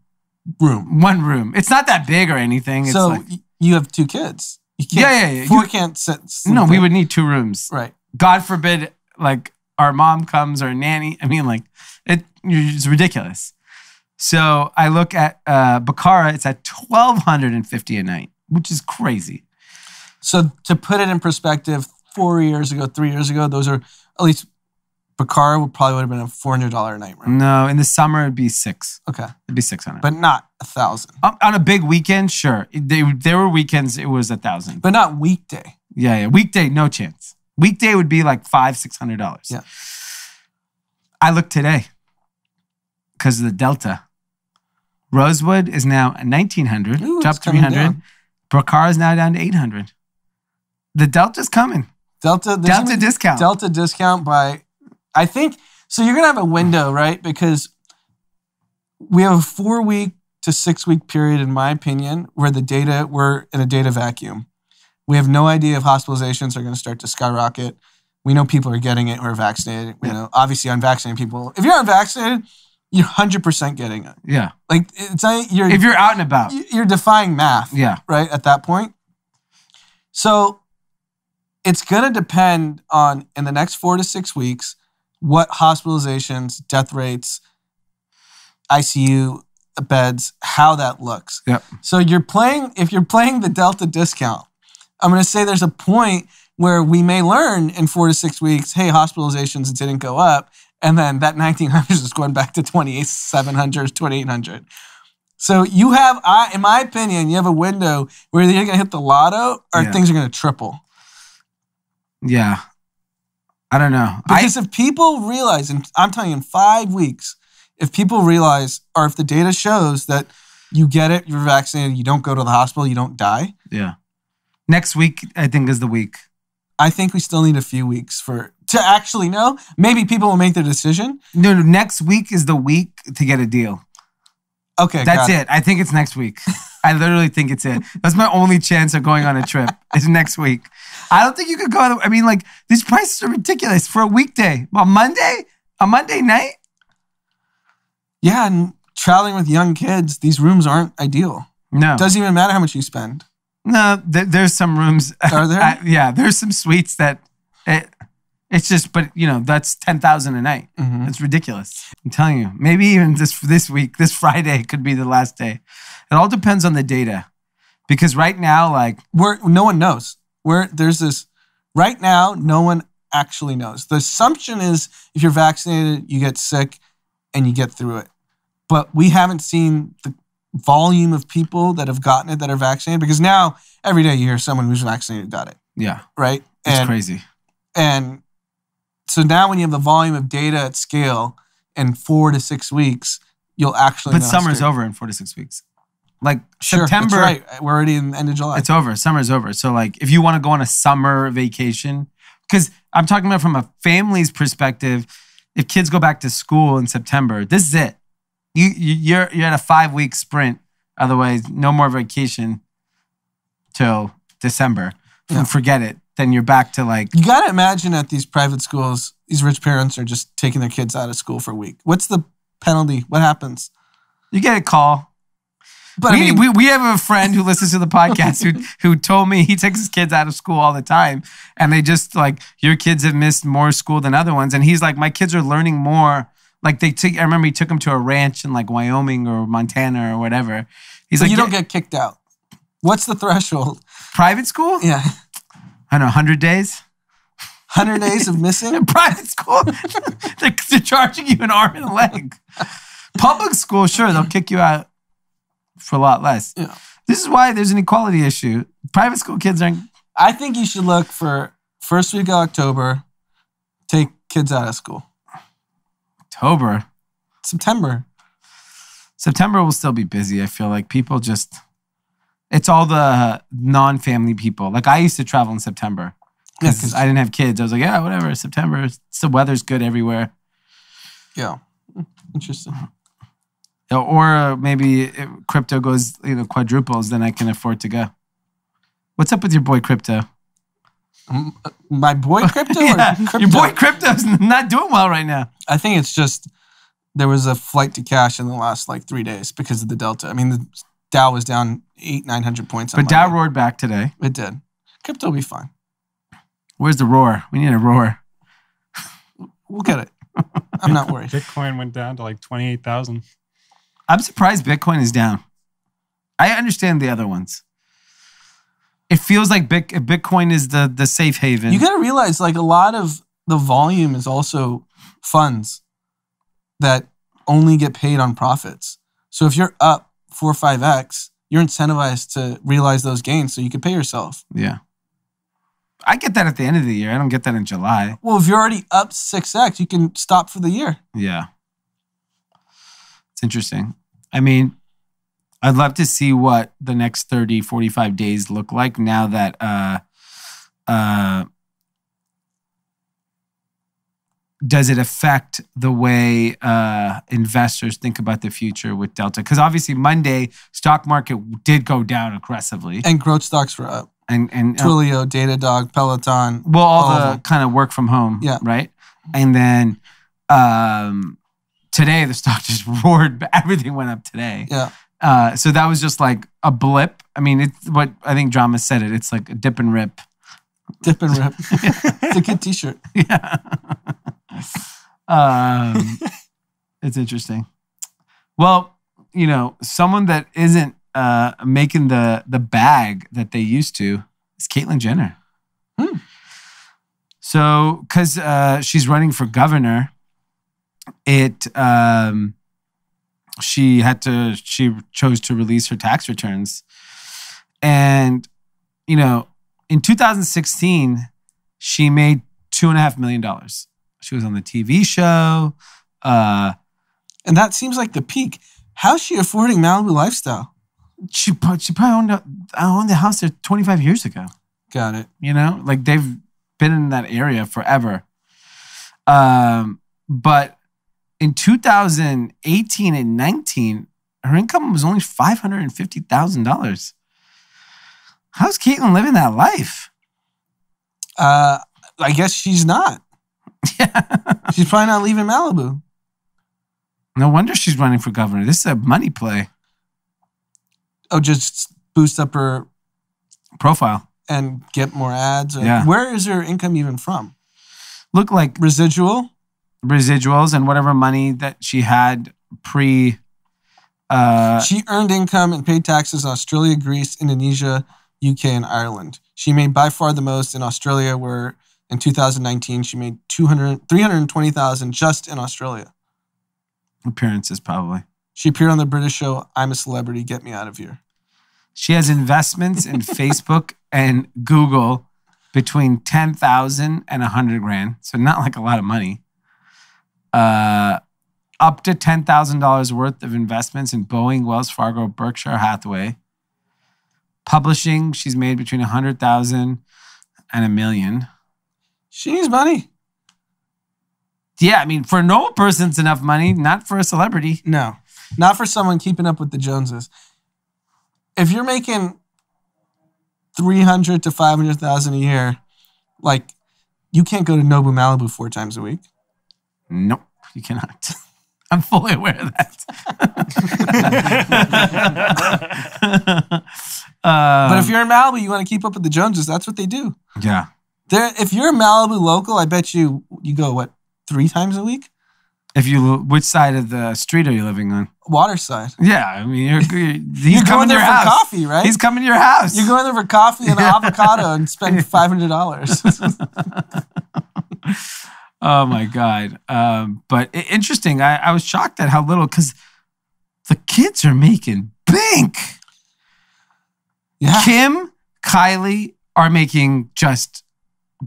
room. One room. It's not that big or anything. It's so you have 2 kids. You can't, yeah. 4 can't sit. No, we would need 2 rooms. Right. God forbid, like our mom comes or a nanny. I mean, like it's ridiculous. So I look at Bacara. It's at $1,250 a night, which is crazy. So to put it in perspective, 3 years ago, those are at least Bacara probably would have been a $400 a night room. No, in the summer it'd be $600. Okay, it'd be $600, but not $1,000. On a big weekend, sure. There were weekends it was $1,000, but not weekday. Yeah, weekday, no chance. Weekday would be like $500-$600. Yeah. I looked today because of the Delta. Rosewood is now at $1,900, dropped $300. Bacara is now down to $800. The Delta's coming. Delta discount. Delta discount by, I think, so you're going to have a window, right? Because we have a 4-week to 6-week period, in my opinion, where we're in a data vacuum. We have no idea if hospitalizations are going to start to skyrocket. We know people are getting it who are vaccinated. You know, obviously unvaccinated people. If you're unvaccinated, you're 100% getting it. Yeah. Like, it's not, if you're out and about. You're defying math. Yeah. Right, at that point. So it's going to depend on, in the next 4 to 6 weeks, what hospitalizations, death rates, ICU beds, how that looks. Yep. So if you're playing the Delta discount, I'm going to say there's a point where we may learn in 4 to 6 weeks, hey, hospitalizations didn't go up. And then that 1,900 is going back to 2,700, 2,800. So you have, in my opinion, you have a window where you're going to hit the lotto or things are going to triple. Yeah. I don't know. Because if people realize, and I'm telling you, in 5 weeks, if people realize, or if the data shows that you get it, you're vaccinated, you don't go to the hospital, you don't die. Yeah. Next week, I think, is the week. I think we still need a few weeks to actually know. Maybe people will make their decision. No, next week is the week to get a deal. Okay, that's it. I think it's next week. I literally think it's it. That's my only chance of going on a trip. Is next week. I don't think you could go. I mean, like, these prices are ridiculous for a weekday. A Monday night. Yeah, and traveling with young kids, these rooms aren't ideal. No, it doesn't even matter how much you spend. No, there's some rooms. Are there? Yeah, there's some suites that it's just, but that's $10,000 a night. Mm-hmm. It's ridiculous. I'm telling you, maybe even this week, this Friday could be the last day. It all depends on the data, because right now, like, no one knows. Right now, no one actually knows. The assumption is if you're vaccinated, you get sick and you get through it. But we haven't seen the volume of people that have gotten it that are vaccinated, because now every day you hear someone who's vaccinated got it. Yeah. Right? It's crazy. And so now when you have the volume of data at scale in 4 to 6 weeks, you'll actually know. But summer's over in 4 to 6 weeks. Like, sure, September. That's right. We're already in the end of July. It's over. Summer's over. So, like, if you want to go on a summer vacation, because I'm talking about from a family's perspective, if kids go back to school in September, this is it. You're at a 5-week sprint. Otherwise, no more vacation till December. Yeah. Forget it. Then you're back to, like... You got to imagine at these private schools, these rich parents are just taking their kids out of school for a week. What's the penalty? What happens? You get a call. But we have a friend who listens to the podcast who told me he takes his kids out of school all the time, and they just, like, your kids have missed more school than other ones. And he's like, my kids are learning more. Like, I remember he took them to a ranch in, like, Wyoming or Montana or whatever. He's like, you don't get kicked out. What's the threshold? Private school? Yeah. I don't know, 100 days? 100 days of missing? In private school? they're charging you an arm and a leg. Public school, sure, they'll kick you out for a lot less. Yeah. This is why there's an equality issue. Private school kids aren't. I think you should look for first week of October. Take kids out of school. October. September will still be busy. I feel like people just. It's all the non-family people. Like I used to travel in September because I didn't have kids. I was like, yeah, whatever. September. The weather's good everywhere. Yeah, interesting. Or maybe if crypto goes, quadruples, then I can afford to go. What's up with your boy crypto? My boy crypto? Yeah, or crypto? Your boy crypto's not doing well right now. I think it's just there was a flight to cash in the last 3 days because of the Delta. I mean, the Dow was down 900 points. But Dow roared back today. It did. Crypto will be fine. Where's the roar? We need a roar. We'll get it. I'm not worried. Bitcoin went down to 28,000. I'm surprised Bitcoin is down. I understand the other ones. It feels like Bitcoin is the safe haven. You got to realize a lot of the volume is also funds that only get paid on profits. So if you're up 4 or 5x, you're incentivized to realize those gains so you can pay yourself. Yeah. I get that at the end of the year. I don't get that in July. Well, if you're already up 6x, you can stop for the year. Yeah. It's interesting. I mean, I'd love to see what the next 30, 45 days look like now that does it affect the way investors think about the future with Delta? Because obviously Monday, stock market did go down aggressively. And growth stocks were up. And Twilio, Datadog, Peloton. Well, all the kind of work from home, right? And then today the stock just roared. Everything went up today. Yeah. So that was just like a blip. I mean, it's what I think Drama said it. It's like a dip and rip. Dip and rip. It's a good t-shirt. Yeah. It's interesting. Well, someone that isn't making the bag that they used to is Caitlyn Jenner. So, because she's running for governor, she chose to release her tax returns. And, in 2016, she made $2.5 million. She was on the TV show. And that seems like the peak. How's she affording Malibu lifestyle? She probably owned the house there 25 years ago. Got it. They've been in that area forever. But in 2018 and 19, her income was only $550,000. How's Caitlyn living that life? I guess she's not. Yeah. She's probably not leaving Malibu. No wonder she's running for governor. This is a money play. Oh, just boost up her profile and get more ads? Yeah. Where is her income even from? Look like residuals and whatever money that she had pre. She earned income and paid taxes in Australia, Greece, Indonesia, UK, and Ireland. She made by far the most in Australia, where in 2019 she made $320,000 just in Australia. Appearances, probably. She appeared on the British show I'm a Celebrity, Get Me Out of Here. She has investments in Facebook and Google between $10,000 and $100,000. So not like a lot of money. Up to $10,000 worth of investments in Boeing, Wells Fargo, Berkshire Hathaway. Publishing, she's made between $100,000 and $1 million. She needs money. Yeah, I mean, for a normal person, it's enough money, not for a celebrity. No, not for someone keeping up with the Joneses. If you're making $300,000 to $500,000 a year, you can't go to Nobu Malibu 4 times a week. Nope, you cannot. I'm fully aware of that. But if you're in Malibu, you want to keep up with the Joneses. That's what they do. Yeah. If you're a Malibu local, I bet you go, 3 times a week? Which side of the street are you living on? Water side. Yeah, I mean, you're going there for coffee, right? He's coming to your house. You're going there for coffee and avocado and spend $500. Oh my God. But interesting. I was shocked at how little, because the kids are making bank. Yeah. Kim, Kylie are making just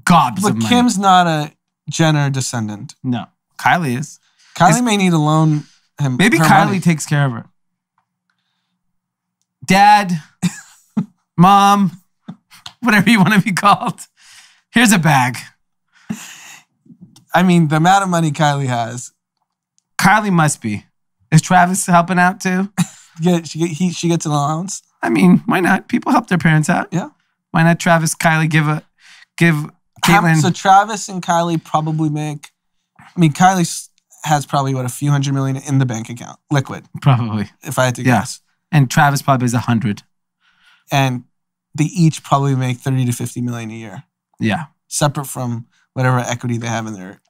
gobs of But money. Kim's not a Jenner descendant. No, Kylie is. Kylie may need to loan him. Maybe her Kylie money. takes care of her. Dad, mom, whatever you want to be called. Here's a bag. I mean, the amount of money Kylie has. Kylie must be. Is Travis helping out too? She gets an allowance. I mean, why not? People help their parents out. Yeah. Why not Travis, Kylie give Caitlyn? So Travis and Kylie probably make. I mean, Kylie has probably a few $100 million in the bank account, liquid. Probably. If I had to Yeah. guess. And Travis probably has 100. And they each probably make 30 to 50 million a year, Yeah. separate from whatever equity they have in their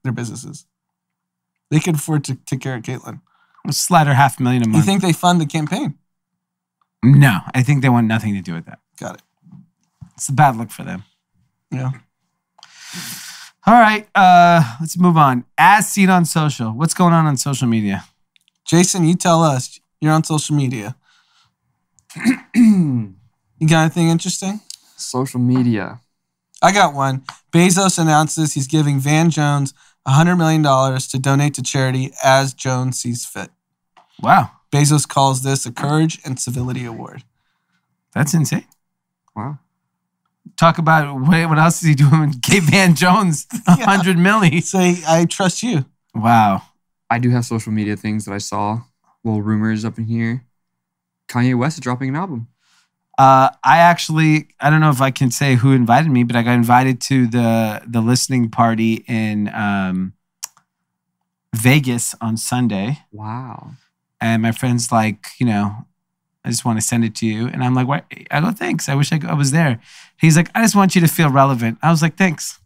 their businesses. They could afford to take care of Caitlyn. Slide her $500,000 a month. You think they fund the campaign? No, I think they want nothing to do with that. Got it. It's a bad look for them. Yeah. All right, let's move on. As seen on social, what's going on social media? Jason, you tell us. You're on social media. You got anything interesting? Social media. I got one. Bezos announces he's giving Van Jones $100 million to donate to charity as Jones sees fit. Wow, Bezos calls this a Courage and Civility Award. that's insane. Wow. Talk about what else is he doing? Gave Van Jones $100 million. Say, I trust you. Wow. I do have social media things that I saw. Little rumors up in here. Kanye West is dropping an album. I don't know if I can say who invited me, but I got invited to the listening party in Vegas on Sunday. Wow. And my friend's like, I just want to send it to you. And I'm like, what? I go, thanks. I wish I was there. He's like, I just want you to feel relevant. I was like, thanks.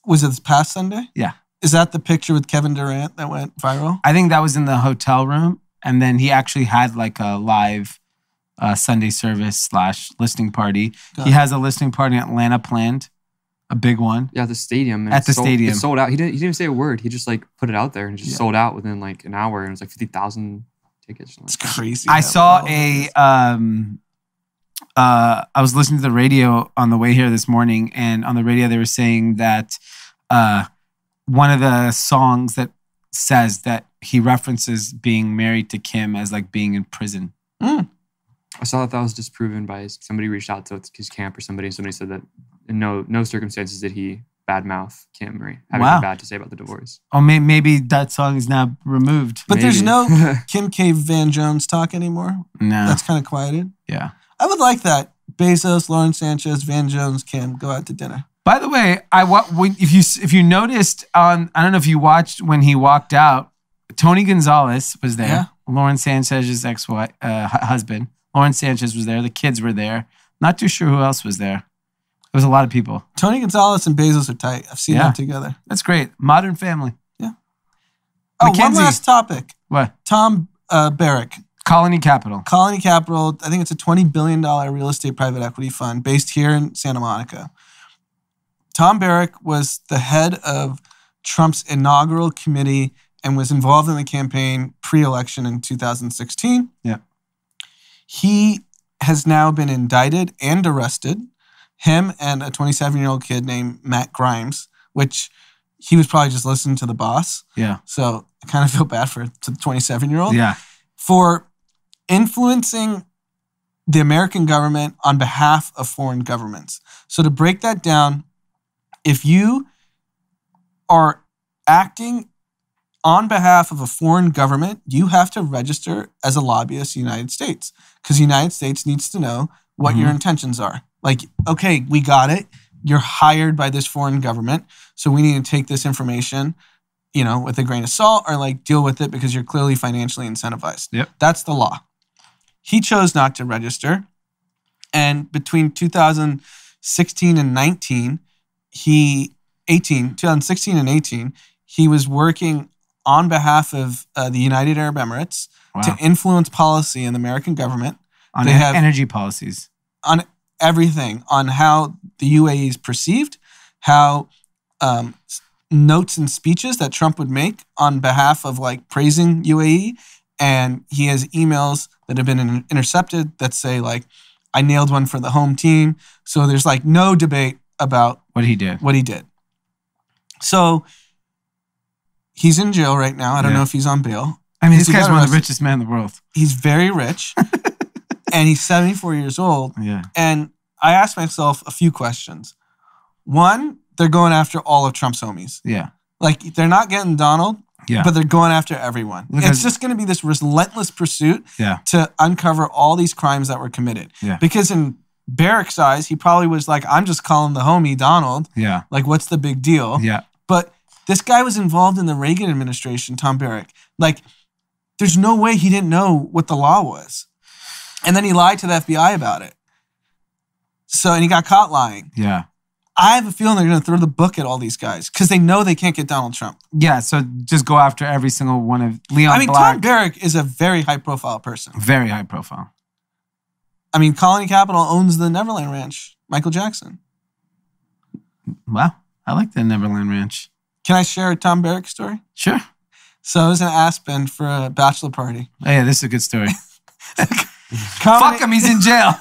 Was it this past Sunday? Yeah. Is that the picture with Kevin Durant that went viral? I think that was in the hotel room. And then he actually had like a live Sunday service / listening party. He has a listening party in Atlanta planned, a big one. Yeah, at the stadium. And At the stadium. It sold out. He didn't even say a word. He just put it out there and it just sold out within an hour. And it was 50,000 tickets. It's crazy. I saw I was listening to the radio on the way here this morning, and on the radio they were saying that one of the songs that says that he references being married to Kim as being in prison. I saw that was disproven by somebody reached out to his camp or somebody, and somebody said that in no circumstances did he badmouth Kim or have anything bad to say about the divorce. Oh, maybe that song is now removed. But there's no Kim K. Van Jones talk anymore? No. That's kind of quieted? Yeah. I would like that. Bezos, Lauren Sanchez, Van Jones, Kim, go out to dinner. By the way, if you noticed I don't know if you watched when he walked out, Tony Gonzalez was there. Yeah. Lauren Sanchez's ex-wife, husband. Lauren Sanchez was there. The kids were there. Not too sure who else was there. There was a lot of people. Tony Gonzalez and Bezos are tight. I've seen them together. That's great. Modern family. Yeah. Oh, one last topic. What? Tom Barrack. Colony Capital. Colony Capital. I think it's a $20 billion real estate private equity fund based here in Santa Monica. Tom Barrack was the head of Trump's inaugural committee and was involved in the campaign pre-election in 2016. Yeah. He has now been indicted and arrested. Him and a 27-year-old kid named Matt Grimes, which he was probably just listening to the boss. Yeah. So I kind of feel bad for the 27-year-old. Yeah. For influencing the American government on behalf of foreign governments. So to break that down, if you are acting on behalf of a foreign government, you have to register as a lobbyist in the United States because the United States needs to know what your intentions are. Okay, we got it. You're hired by this foreign government, so we need to take this information, with a grain of salt or deal with it because you're clearly financially incentivized. Yep. That's the law. He chose not to register. And between 2016 and 2016 and 18, he was working on behalf of the United Arab Emirates to influence policy in the American government. On energy policies. On everything, on how the UAE is perceived, how notes and speeches that Trump would make on behalf of praising UAE. And he has emails that have been intercepted that say I nailed one for the home team. So there's like no debate about what he did. So he's in jail right now. I don't know if he's on bail. I mean, this guy's one of the richest men in the world. He's very rich. And he's 74 years old. Yeah. And I asked myself a few questions. One, they're going after all of Trump's homies. Yeah. Like, they're not getting Donald, but they're going after everyone. It's just going to be this relentless pursuit to uncover all these crimes that were committed. Yeah. Because in Barrick's eyes, he probably was like, I'm just calling the homie Donald. Yeah. Like, what's the big deal? Yeah. But this guy was involved in the Reagan administration, Tom Barrick. Like, there's no way he didn't know what the law was. And then he lied to the FBI about it. So, and he got caught lying. Yeah. I have a feeling they're going to throw the book at all these guys because they know they can't get Donald Trump. Yeah, so just go after every single one of Leon Black. Tom Barrick is a very high-profile person. Very high profile. I mean, Colony Capital owns the Neverland Ranch. Michael Jackson. Wow. I like the Neverland Ranch. Can I share a Tom Barrick story? Sure. So I was in Aspen for a bachelor party. Oh, yeah, this is a good story. Fuck him, he's in jail.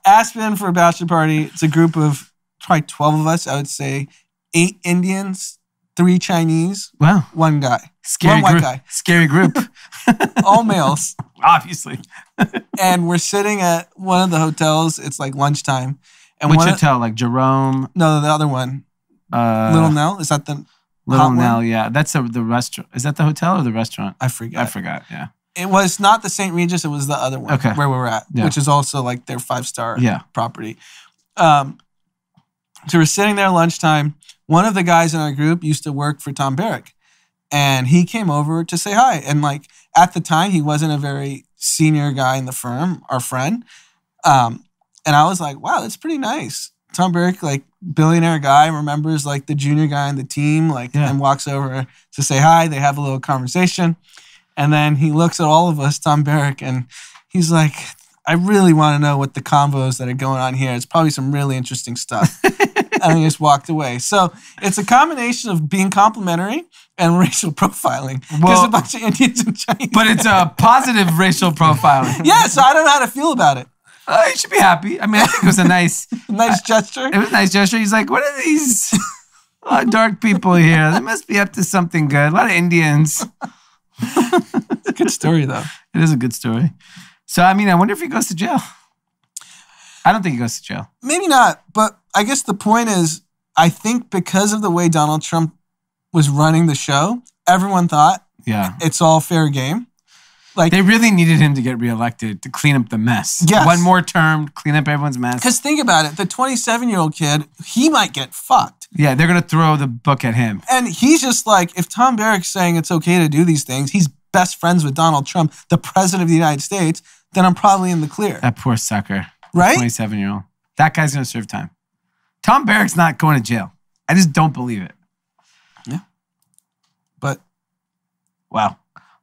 Aspen for a bachelor party. It's a group of probably 12 of us, I would say. 8 Indians, 3 Chinese, wow, 1 guy. Scary one group. white guy. Scary group. All males. Obviously. And we're sitting at one of the hotels. It's like lunchtime. And which hotel? Like Jerome? No, the other one. Little Nell? Is that the Little Nell, yeah. That's the restaurant. Is that the hotel or the restaurant? I forgot, yeah. It was not the St. Regis. It was the other one where we were at, which is also like their 5-star property. So we're sitting there lunchtime. One of the guys in our group used to work for Tom Barrick. And he came over to say hi. And like at the time, he wasn't a very senior guy in the firm, our friend. And I was like, wow, that's pretty nice. Tom Barrick, like billionaire guy, remembers like the junior guy on the team, and walks over to say hi. They have a little conversation. And then he looks at all of us, Tom Barrick, and he's like, I really want to know what the convos that are going on here. It's probably some really interesting stuff. And he just walked away. So it's a combination of being complimentary and racial profiling. There's a bunch of Indians and Chinese. But it's a positive racial profiling. Yeah, so I don't know how to feel about it. You should be happy. I mean, I think it was a nice gesture. It was a nice gesture. He's like, what are these a lot of dark people here? They must be up to something good. A lot of Indians. It's a good story, though. It is a good story. So, I mean, I wonder if he goes to jail. I don't think he goes to jail. Maybe not. But I guess the point is, I think because of the way Donald Trump was running the show, everyone thought it's all fair game. Like, they really needed him to get reelected to clean up the mess. Yes. One more term, clean up everyone's mess. Because think about it. The 27-year-old kid, he might get fucked. Yeah, they're going to throw the book at him. And he's just like, if Tom Barrick's saying it's okay to do these things, he's best friends with Donald Trump, the president of the United States, then I'm probably in the clear. That poor sucker. Right? 27-year-old. That guy's going to serve time. Tom Barrick's not going to jail. I just don't believe it. Yeah. But. Wow.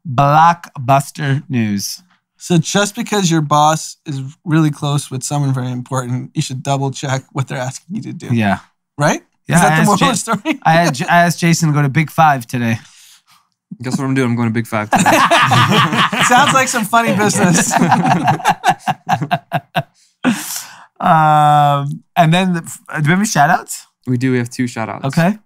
Blockbuster news. So just because your boss is really close with someone very important, you should double check what they're asking you to do. Yeah. Right? Yeah, is that the moral of the story? I asked Jason to go to Big 5 today. Guess what I'm doing? I'm going to Big 5 today. Sounds like some funny business. And then, do we have any shout-outs? We do. We have 2 shout-outs. Okay.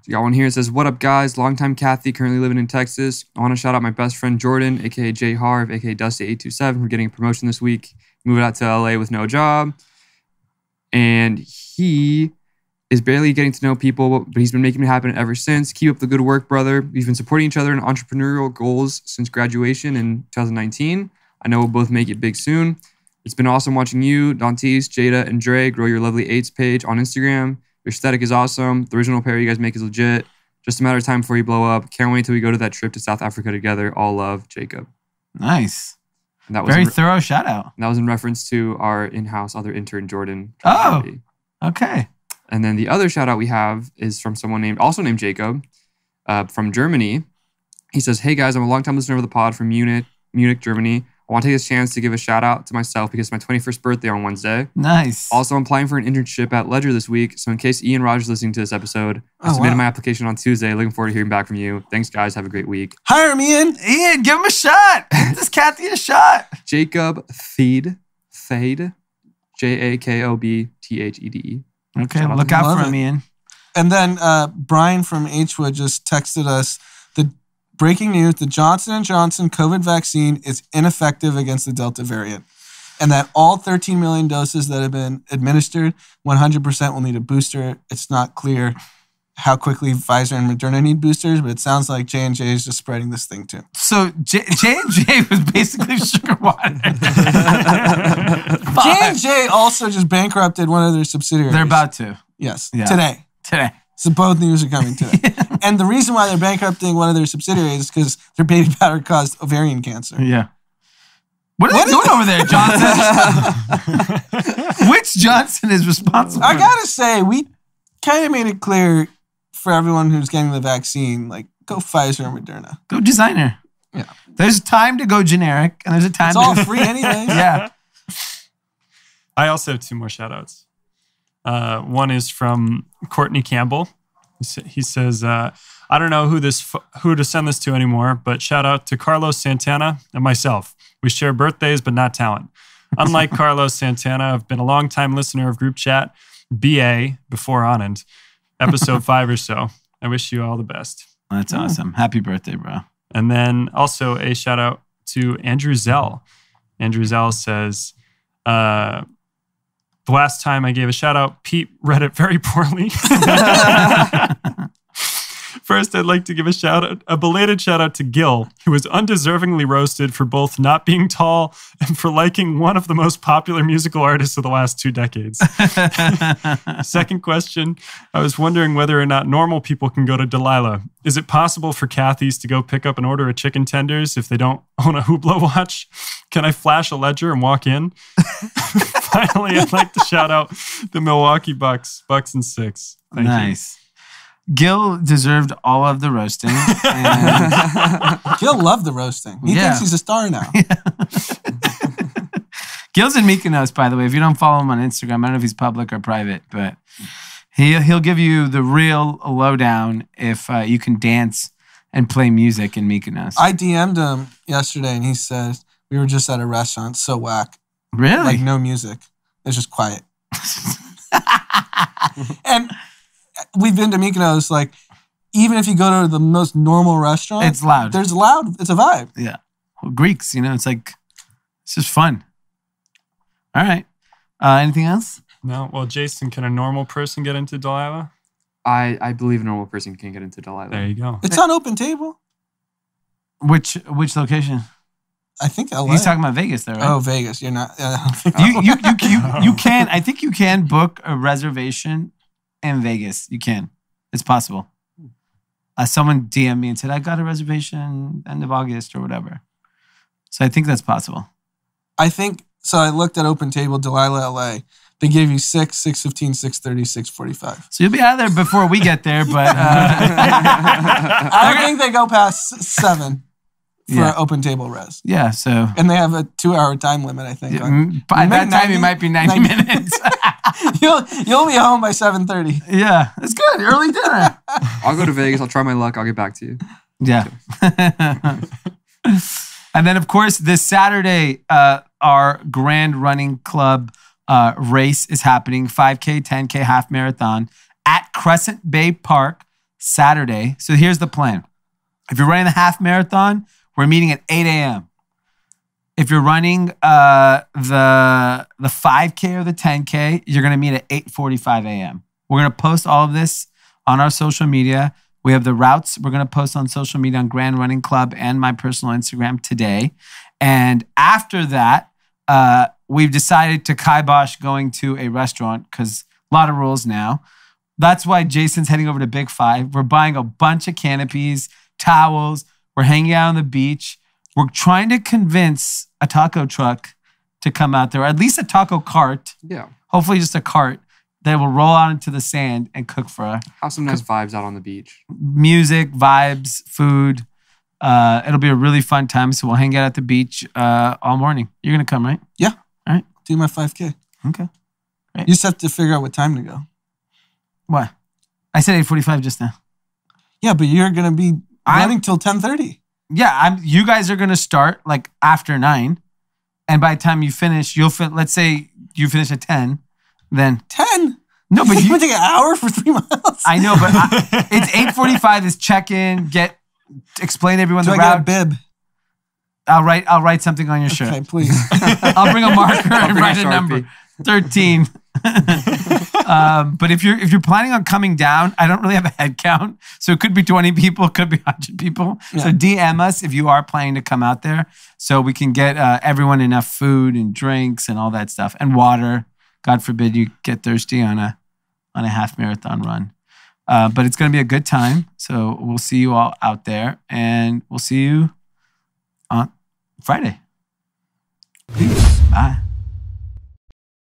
So got one here. It says, what up, guys? Longtime Kathy, currently living in Texas. I want to shout out my best friend Jordan, a.k.a. Jay Harv, a.k.a. Dusty827, for getting a promotion this week. Moving out to LA with no job. And he is barely getting to know people, but he's been making it happen ever since. Keep up the good work, brother. We've been supporting each other in entrepreneurial goals since graduation in 2019. I know we'll both make it big soon. It's been awesome watching you, Dantes, Jada, and Dre grow your lovely 8s page on Instagram. Your aesthetic is awesome. The original pair you guys make is legit. Just a matter of time before you blow up. Can't wait till we go to that trip to South Africa together. All love, Jacob. Nice. And that was very thorough shout out. That was in reference to our in-house other intern, Jordan. Oh, okay. And then the other shout out we have is from someone also named Jacob from Germany. He says, hey guys, I'm a longtime listener of the pod from Munich, Germany. I want to take this chance to give a shout out to myself because it's my 21st birthday on Wednesday. Nice. Also, I'm applying for an internship at Ledger this week. So in case Ian Rogers is listening to this episode, I submitted my application on Tuesday. Looking forward to hearing back from you. Thanks, guys. Have a great week. Hire me, Ian. Ian, give him a shot. Give this Kathy a shot. Jacob Thede, Jakobthed. Okay, look out for him, Ian. And then Brian from Hwood just texted us the breaking news: the Johnson & Johnson COVID vaccine is ineffective against the Delta variant, and that all 13 million doses that have been administered, 100% will need a booster. It's not clear how quickly Pfizer and Moderna need boosters, but it sounds like J&J is just spreading this thing too. So J&J was basically sugar water. J&J also just bankrupted one of their subsidiaries. They're about to. Yes, Yeah. today. So both news are coming today. And the reason why they're bankrupting one of their subsidiaries is because their baby powder caused ovarian cancer. Yeah. What are they doing over there, Johnson? Which Johnson is responsible? I gotta say, we kind of made it clear for everyone who's getting the vaccine, like, go Pfizer and Moderna. Go designer. Yeah. There's time to go generic, and there's a time It's to all free anyway. Yeah. I also have 2 more shout outs. One is from Courtney Campbell. He says, I don't know who to send this to anymore, but shout out to Carlos Santana and myself. We share birthdays, but not talent. Unlike Carlos Santana, I've been a longtime listener of Group Chat, BA, before Anand, episode 5 or so. I wish you all the best. That's awesome. Happy birthday, bro. And then also a shout out to Andrew Zell. Andrew Zell says, the last time I gave a shout out, Pete read it very poorly. First, I'd like to give a belated shout out to Gil, who was undeservingly roasted for both not being tall and for liking one of the most popular musical artists of the last 2 decades. Second question, I was wondering whether or not normal people can go to Delilah. Is it possible for Kathy's to go pick up an order of chicken tenders if they don't own a Hublot watch? Can I flash a ledger and walk in? Finally, I'd like to shout out the Milwaukee Bucks and 6. Thank you. Nice. Gil deserved all of the roasting. And Gil loved the roasting. He thinks he's a star now. Gil's in Mykonos, by the way. If you don't follow him on Instagram, I don't know if he's public or private, but he'll give you the real lowdown if you can dance and play music in Mykonos. I DM'd him yesterday and he said, we were just at a restaurant, so whack. Really? Like no music. It's just quiet. And we've been to Mykonos, like, even if you go to the most normal restaurant, it's loud. It's a vibe. Yeah. Well, Greeks, it's like, it's just fun. All right. Anything else? No. Well, Jason, can a normal person get into Delilah? I believe a normal person can get into Delilah. There you go. It's on Open Table. Which location? I think LA. He's talking about Vegas there, right? Oh, Vegas. You're not. You can. I think you can book a reservation in Vegas. You can. It's possible. Someone DM'd me and said, I got a reservation end of August or whatever. So I think that's possible. I think, so I looked at Open Table, Delilah, LA. They gave you 6, 6:15, 6:30, 6:45. So you'll be out of there before we get there, but... I don't think they go past 7 for Open Table res. Yeah, so... And they have a 2-hour time limit, I think. By that time, it might be 90 minutes. You'll be home by 7:30. Yeah, it's good. Early dinner. I'll go to Vegas. I'll try my luck. I'll get back to you. Yeah. And then, of course, this Saturday, our Grand Running Club race is happening. 5K, 10K, half marathon at Crescent Bay Park Saturday. So here's the plan. If you're running the half marathon, we're meeting at 8 a.m. If you're running the 5K or the 10K, you're going to meet at 8:45 a.m. We're going to post all of this on our social media. We have the routes we're going to post on social media on Grand Running Club and my personal Instagram today. And after that, we've decided to kibosh going to a restaurant because a lot of rules now. That's why Jason's heading over to Big Five. We're buying a bunch of canopies, towels. We're hanging out on the beach. We're trying to convince a taco truck to come out there, or at least a taco cart. Yeah. Hopefully just a cart that will roll out into the sand and cook for us. Have some nice vibes out on the beach. Music, vibes, food. It'll be a really fun time. So we'll hang out at the beach all morning. You're going to come, right? Yeah. All right. Do my 5K. Okay. Right. You just have to figure out what time to go. What? I said 8:45 just now. Yeah, but you're going to be running till 10:30. Yeah, you guys are going to start like after 9. And by the time you finish, let's say you finish at 10, then 10? No, but you take an hour for 3 miles. I know, but it's 8:45 is check in, explain to everyone the route. I get a bib? I'll write something on your shirt. Okay, please. I'll bring a marker and write a number. 13. But if you're planning on coming down, I don't really have a head count. So it could be 20 people, it could be 100 people. Yeah. So DM us if you are planning to come out there so we can get everyone enough food and drinks and all that stuff and water. God forbid you get thirsty on a half marathon run. But it's going to be a good time. So we'll see you all out there and we'll see you on Friday. Peace. Bye.